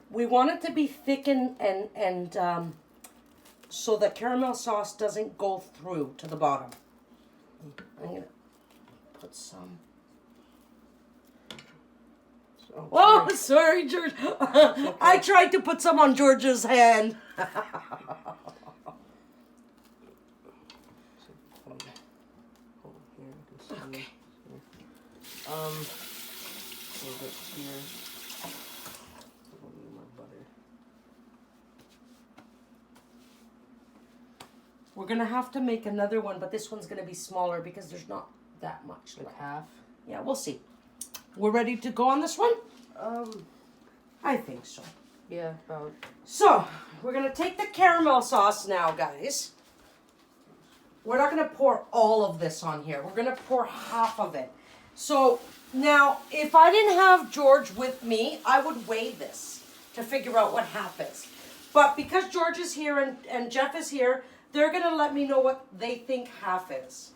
C: We want it to be thick and so the caramel sauce doesn't go through to the bottom. I'm gonna put some. Oh, sorry, George. I tried to put some on George's hand. Okay.
E: A little bit here. A little bit more butter.
C: We're gonna have to make another one, but this one's gonna be smaller because there's not that much
E: Like
C: left.
E: half.
C: Yeah, we'll see. We're ready to go on this one? I think so.
E: Yeah, about.
C: So, we're gonna take the caramel sauce now, guys. We're not gonna pour all of this on here. We're gonna pour half of it. So, now, if I didn't have George with me, I would weigh this to figure out what half is. But because George is here and Jeff is here, they're gonna let me know what they think half is.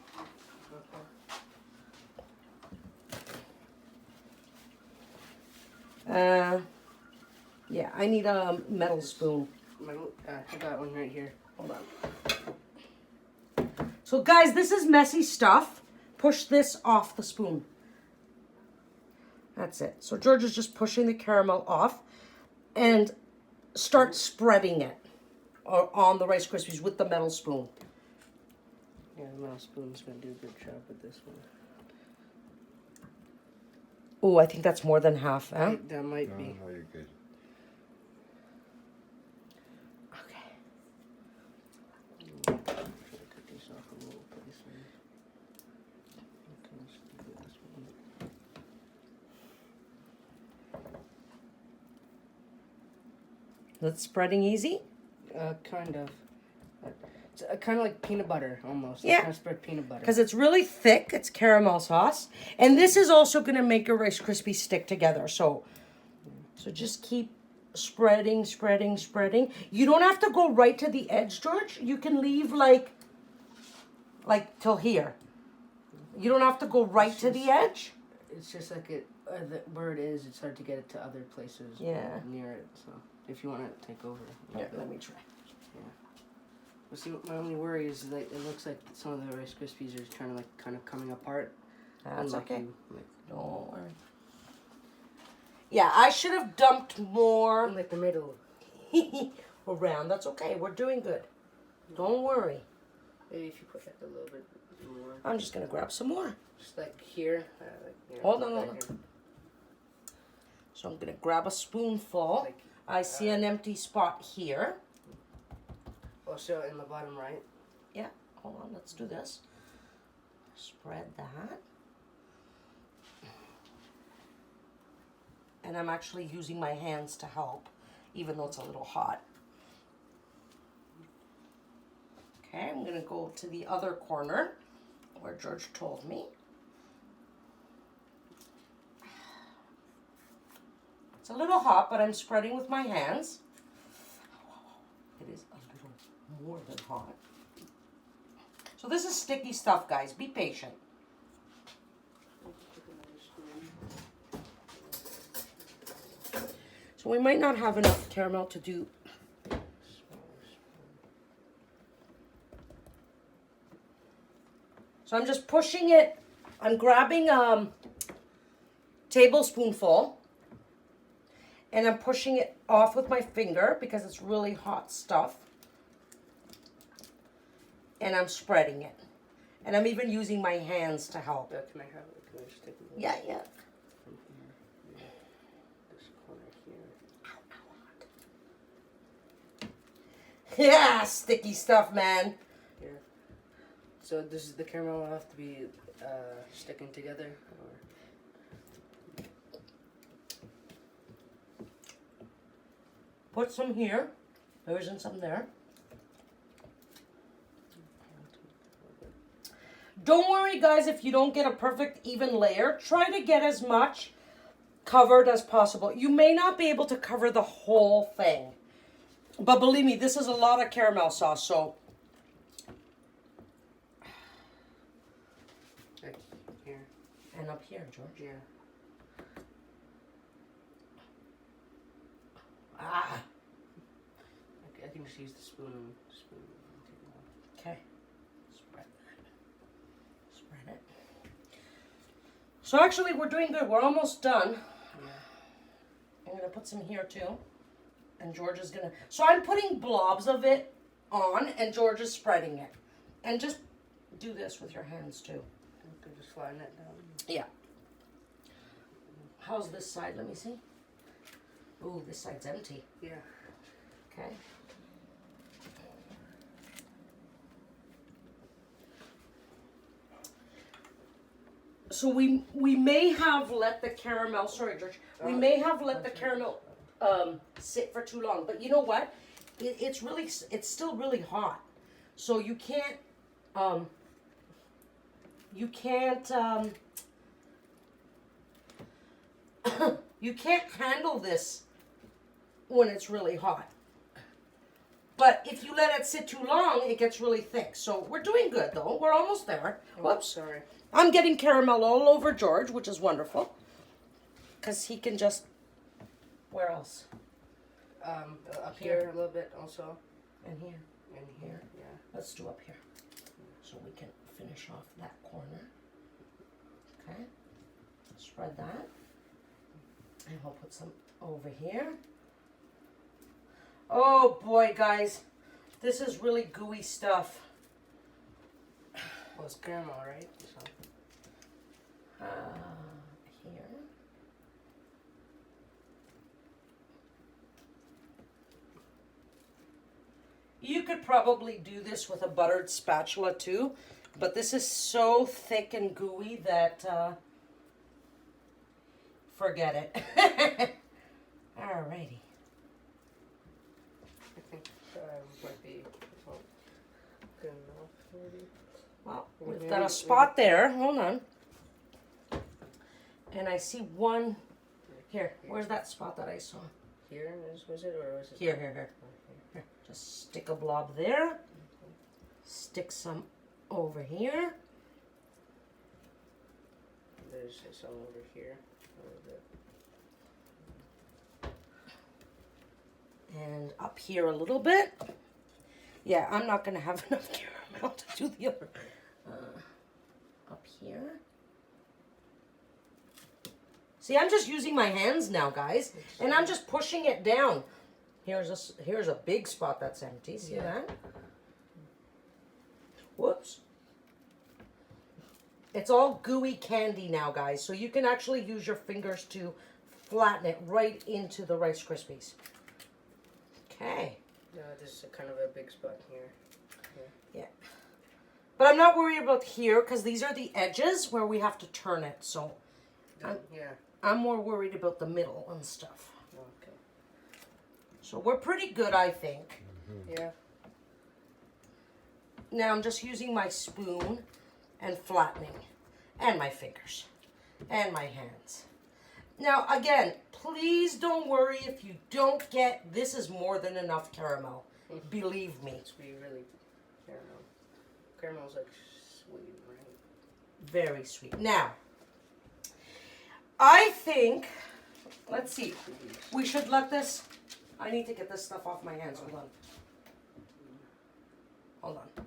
C: Yeah, I need a metal spoon.
E: I got one right here.
C: Hold on. So guys, this is messy stuff. Push this off the spoon. That's it. So George is just pushing the caramel off and start spreading it on the Rice Krispies with the metal spoon.
E: Yeah, the metal spoon's gonna do a good job with this one.
C: Oh, I think that's more than half, huh?
E: That might
D: No,
E: be.
D: no, you're good.
C: Okay.
E: Try to cut this off a little place. Okay, let's do this one.
C: That's spreading easy?
E: Kind of. It's kind of like peanut butter almost.
C: Yeah.
E: Kind of spread peanut butter.
C: Because it's really thick. It's caramel sauce. And this is also going to make your Rice Krispies stick together. So just keep spreading, spreading, spreading. You don't have to go right to the edge, George. You can leave like till here. You don't have to go right to the edge.
E: It's just like where it is, it's hard to get it to other places near it. So if you want to take over.
C: Yeah, let me try.
E: Yeah. Well, see, my only worry is that it looks like some of the Rice Krispies are kind of coming apart.
C: That's okay.
E: Like,
C: Don't worry. Yeah, I should have dumped more
E: like the middle.
C: around. That's okay. We're doing good. Don't worry.
E: Maybe if you put like a little bit more.
C: I'm just going to grab some more.
E: Just like here.
C: Hold on. So I'm going to grab a spoonful.
E: Like,
C: I see an empty spot here.
E: Also in the bottom right.
C: Yeah, hold on. Let's do this. Spread that. And I'm actually using my hands to help, even though it's a little hot. Okay, I'm going to go to the other corner where George told me. It's a little hot, but I'm spreading with my hands. It is a little more than hot. So this is sticky stuff, guys. Be patient. So we might not have enough caramel to do. So I'm just pushing it. I'm grabbing a tablespoonful and I'm pushing it off with my finger because it's really hot stuff. And I'm spreading it. And I'm even using my hands to help.
E: Can I have it? Can I just take a little?
C: Yeah.
E: From here. Yeah. This corner here.
C: Yeah, sticky stuff, man.
E: Here. So does the caramel have to be sticking together? Or?
C: Put some here. There isn't some there. Don't worry, guys, if you don't get a perfect even layer. Try to get as much covered as possible. You may not be able to cover the whole thing. But believe me, this is a lot of caramel sauce, so...
E: Like here.
C: And up here, George.
E: Yeah.
C: Ah.
E: I can just use the spoon.
C: Okay. Spread that. Spread it. So actually, we're doing good. We're almost done.
E: Yeah.
C: I'm going to put some here, too. And George is going to... So I'm putting blobs of it on, and George is spreading it. And just do this with your hands, too.
E: You can just slide that down.
C: Yeah. How's this side? Let me see. Ooh, this side's empty.
E: Yeah.
C: Okay. So we may have let the caramel, sorry George, we may have let the caramel sit for too long. But you know what? It's still really hot. So you can't you can't handle this when it's really hot. But if you let it sit too long, it gets really thick. So we're doing good, though. We're almost there. Whoops.
E: Sorry.
C: I'm getting caramel all over George, which is wonderful. Because he can just... Where else?
E: Up here a little bit also.
C: And here.
E: And here, yeah.
C: Let's do up here. So we can finish off that corner. Okay. Spread that. And we'll put some over here. Oh boy, guys. This is really gooey stuff.
E: Well, it's caramel, right? So.
C: Here. You could probably do this with a buttered spatula too, but this is so thick and gooey that forget it. Alrighty.
E: I think might be. good enough, maybe.
C: Well, we've got a spot there. Hold on. And I see one. Here, where's that spot that I saw?
E: Here, was it, or was it?
C: Here. Here. Just stick a blob there. Stick some over here.
E: There's some over here. A little bit.
C: And up here a little bit. Yeah, I'm not going to have enough caramel to do the other. Up here. See, I'm just using my hands now, guys. And I'm just pushing it down. Here's a big spot that's empty. See that? Whoops. It's all gooey candy now, guys. So you can actually use your fingers to flatten it right into the Rice Krispies. Okay.
E: No, this is kind of a big spot here.
C: Yeah. But I'm not worried about here because these are the edges where we have to turn it. So I'm more worried about the middle and stuff.
E: Okay.
C: So we're pretty good, I think.
E: Yeah.
C: Now I'm just using my spoon and flattening. And my fingers. And my hands. Now, again, please don't worry if you don't get... This is more than enough caramel. Believe me.
E: It's really caramel. Caramel's like sweet, right?
C: Very sweet. Now, I think... Let's see. We should let this... I need to get this stuff off my hands. Hold on. Hold on.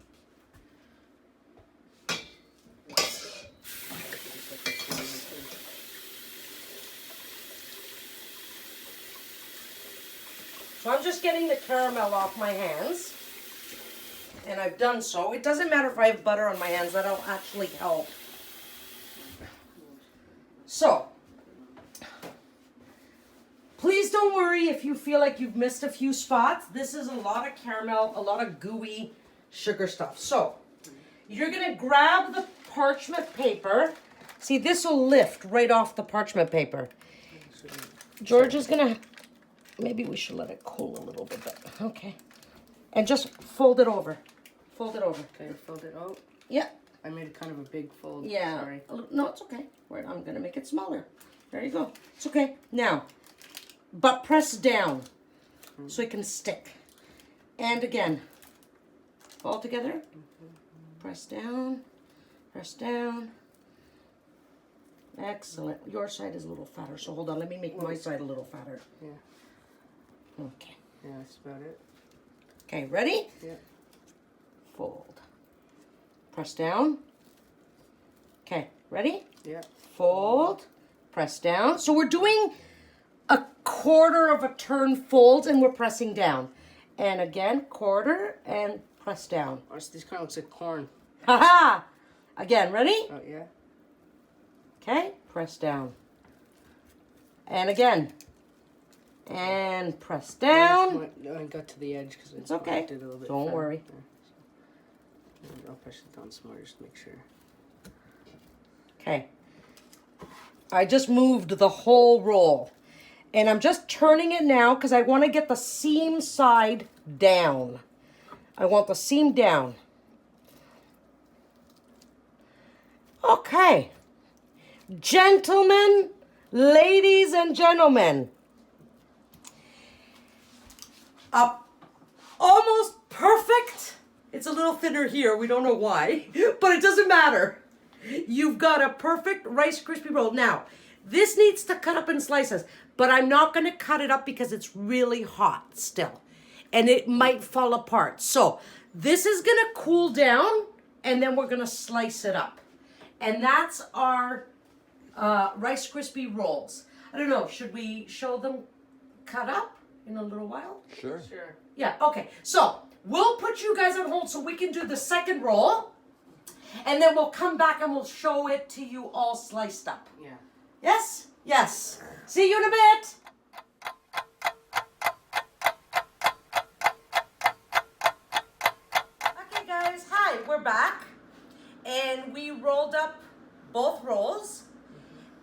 C: So I'm just getting the caramel off my hands. And I've done so. It doesn't matter if I have butter on my hands. That'll actually help. So, please don't worry if you feel like you've missed a few spots. This is a lot of caramel, a lot of gooey sugar stuff. So, you're going to grab the parchment paper. See, this will lift right off the parchment paper. George is going to... Maybe we should let it cool a little bit. Okay. And just fold it over. Fold it over.
E: Okay, fold it out.
C: Yeah.
E: I made kind of a big fold.
C: Yeah.
E: Sorry.
C: No, it's okay. Wait, I'm going to make it smaller. There you go. It's okay. Now, but press down so it can stick. And again, all together. Press down. Press down. Excellent. Your side is a little fatter, so hold on. Let me make my side a little fatter.
E: Yeah.
C: Okay.
E: Yeah, that's about it.
C: Okay, ready?
E: Yeah.
C: Fold. Press down. Okay, ready?
E: Yeah.
C: Fold. Press down. So we're doing a quarter of a turn fold and we're pressing down. And again, quarter and press down.
E: Oh, this kind of looks like corn.
C: Haha! Again, ready?
E: Oh, yeah.
C: Okay, press down. And again. And press down.
E: I got to the edge because
C: It's okay.
E: did a little bit.
C: Don't worry.
E: Yeah, I'll press it down some more just to make sure.
C: Okay. I just moved the whole roll. And I'm just turning it now because I want to get the seam side down. I want the seam down. Okay. Gentlemen, ladies and gentlemen. Almost perfect. It's a little thinner here. We don't know why, but it doesn't matter. You've got a perfect Rice Krispie roll. Now, this needs to cut up in slices, but I'm not going to cut it up because it's really hot still, and it might fall apart. So this is going to cool down, and then we're going to slice it up. And that's our Rice Krispie rolls. I don't know, should we show them cut up in a little while?
D: Sure.
E: Sure.
C: Yeah, okay. So, we'll put you guys on hold so we can do the second roll. And then we'll come back and we'll show it to you all sliced up.
E: Yeah.
C: Yes? Yes. See you in a bit. Okay, guys. Hi, we're back. And we rolled up both rolls.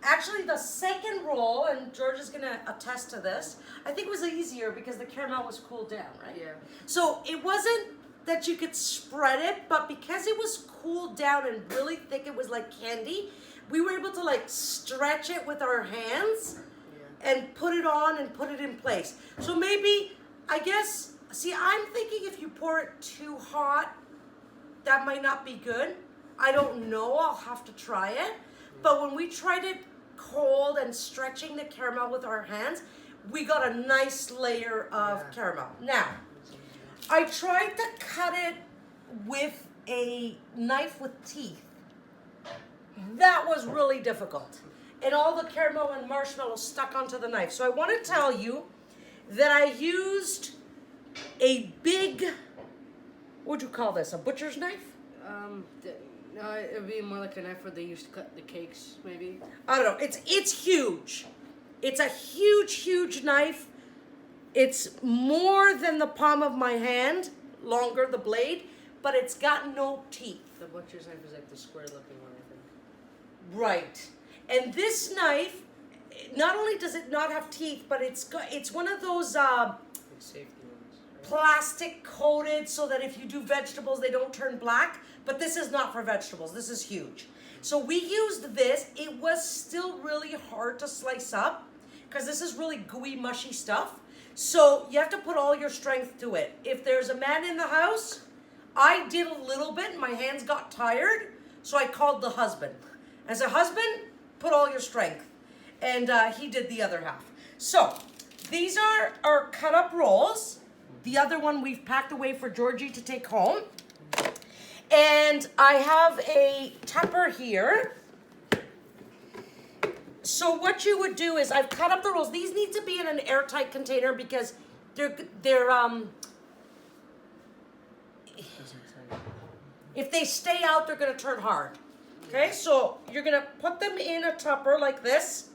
C: Actually, the second roll, and George is going to attest to this, I think it was easier because the caramel was cooled down, right?
E: Yeah.
C: So it wasn't that you could spread it, but because it was cooled down and really thick, it was like candy, we were able to like stretch it with our hands and put it on and put it in place. So maybe, I guess, see, I'm thinking if you pour it too hot, that might not be good. I don't know, I'll have to try it. But when we tried it cold and stretching the caramel with our hands, we got a nice layer of caramel. Now, I tried to cut it with a knife with teeth. That was really difficult. And all the caramel and marshmallow stuck onto the knife. So I want to tell you that I used a big, what'd you call this, a butcher's knife?
E: No, it would be more like a knife where they used to cut the cakes, maybe.
C: I don't know. It's huge. It's a huge knife. It's more than the palm of my hand, longer the blade, but it's got no teeth.
E: The butcher's knife is like the square-looking one, I think.
C: Right. And this knife, not only does it not have teeth, but it's one of those
E: Like safety ones, right?
C: plastic coated so that if you do vegetables, they don't turn black. But this is not for vegetables. This is huge. So we used this. It was still really hard to slice up because this is really gooey, mushy stuff. So you have to put all your strength to it. If there's a man in the house, I did a little bit. My hands got tired. So I called the husband. As a husband, put all your strength. And he did the other half. So these are our cut up rolls. The other one we've packed away for Georgie to take home. And I have a tupper here. So what you would do is I've cut up the rolls. These need to be in an airtight container because they're if they stay out, they're gonna turn hard. Okay, so you're gonna put them in a tupper like this.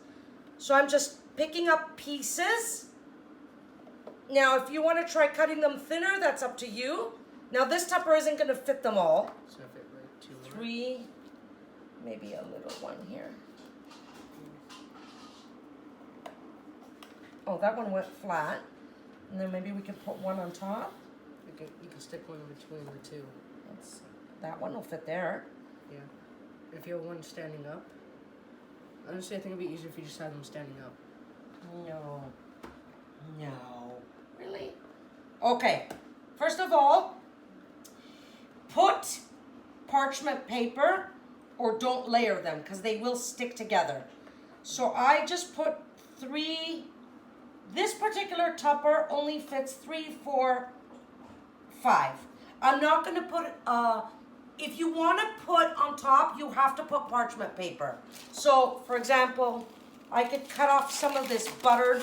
C: So I'm just picking up pieces. Now, if you want to try cutting them thinner, that's up to you. Now, this tupper isn't going to fit them all.
E: So if it like two more.
C: 3, maybe a little one here. Oh, that one went flat. And then maybe we can put one on top.
E: You can stick one between the two.
C: That one will fit there.
E: Yeah. If you have one standing up, honestly, I think it'd be easier if you just had them standing up.
C: No. Really? Okay. First of all, put parchment paper or don't layer them because they will stick together. So I just put 3. This particular tupper only fits 3, 4, 5. I'm not going to put, if you want to put on top, you have to put parchment paper. So, for example, I could cut off some of this buttered.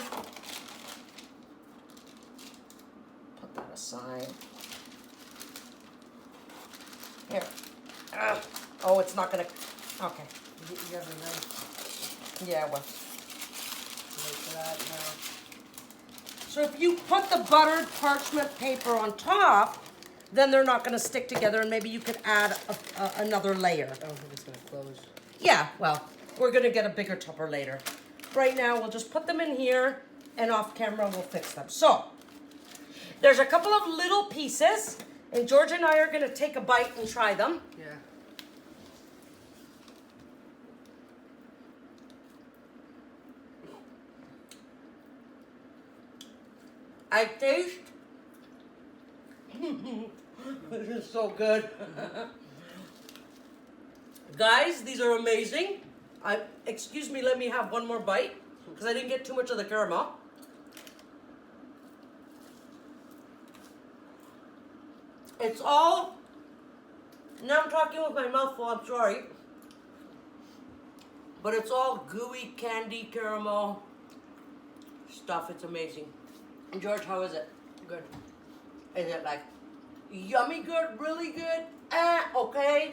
C: Put that aside. Here. Oh, it's not going to, okay.
E: You have a knife.
C: Yeah, well.
E: Like that now.
C: So if you put the buttered parchment paper on top, then they're not going to stick together, and maybe you could add another layer.
E: I don't think it's going to close.
C: Yeah, well, we're going to get a bigger tupper later. Right now, we'll just put them in here, and off camera, we'll fix them. So, there's a couple of little pieces, and George and I are going to take a bite and try them.
E: Yeah.
C: I taste. This is so good. Guys, these are amazing. Excuse me, let me have one more bite because I didn't get too much of the caramel. It's all, now I'm talking with my mouth full, I'm sorry. But it's all gooey candy caramel stuff. It's amazing. And George, how is it?
E: Good.
C: Is it like yummy good, really good? Okay.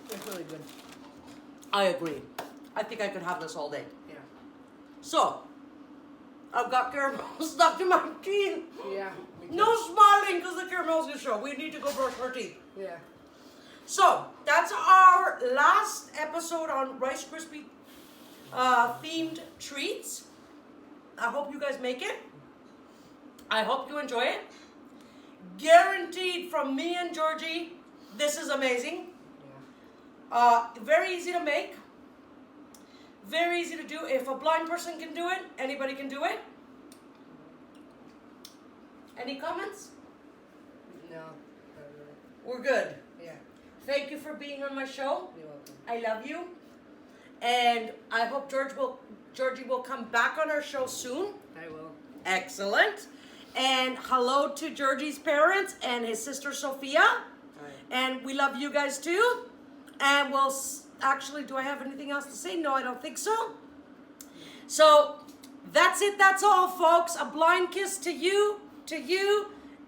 E: It's really good.
C: I agree. I think I could have this all day.
E: Yeah.
C: So, I've got caramel stuck in my teeth.
E: Yeah.
C: No smiling because the caramel's gonna show. We need to go brush our teeth.
E: Yeah.
C: So, that's our last episode on Rice Krispy themed treats. I hope you guys make it. I hope you enjoy it. Guaranteed from me and Georgie, this is amazing. Very easy to make. Very easy to do. If a blind person can do it, anybody can do it. Any comments?
E: No.
C: We're good.
E: Yeah.
C: Thank you for being on my show.
E: You're welcome.
C: I love you. And I hope Georgie will come back on our show soon.
E: I will.
C: Excellent. And hello to Georgie's parents and his sister Sophia.
E: Hi.
C: And we love you guys too. And we'll actually, do I have anything else to say? No, I don't think so. So that's it. That's all, folks. A blind kiss to you,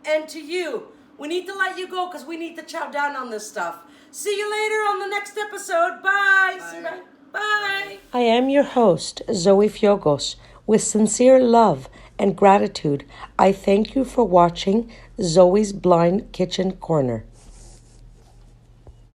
C: and to you. We need to let you go because we need to chow down on this stuff. See you later on the next episode. Bye.
E: Bye.
C: See you later. Bye. I am your host, Zoe Fiogos. With sincere love and gratitude, I thank you for watching Zoe's Blind Kitchen Corner.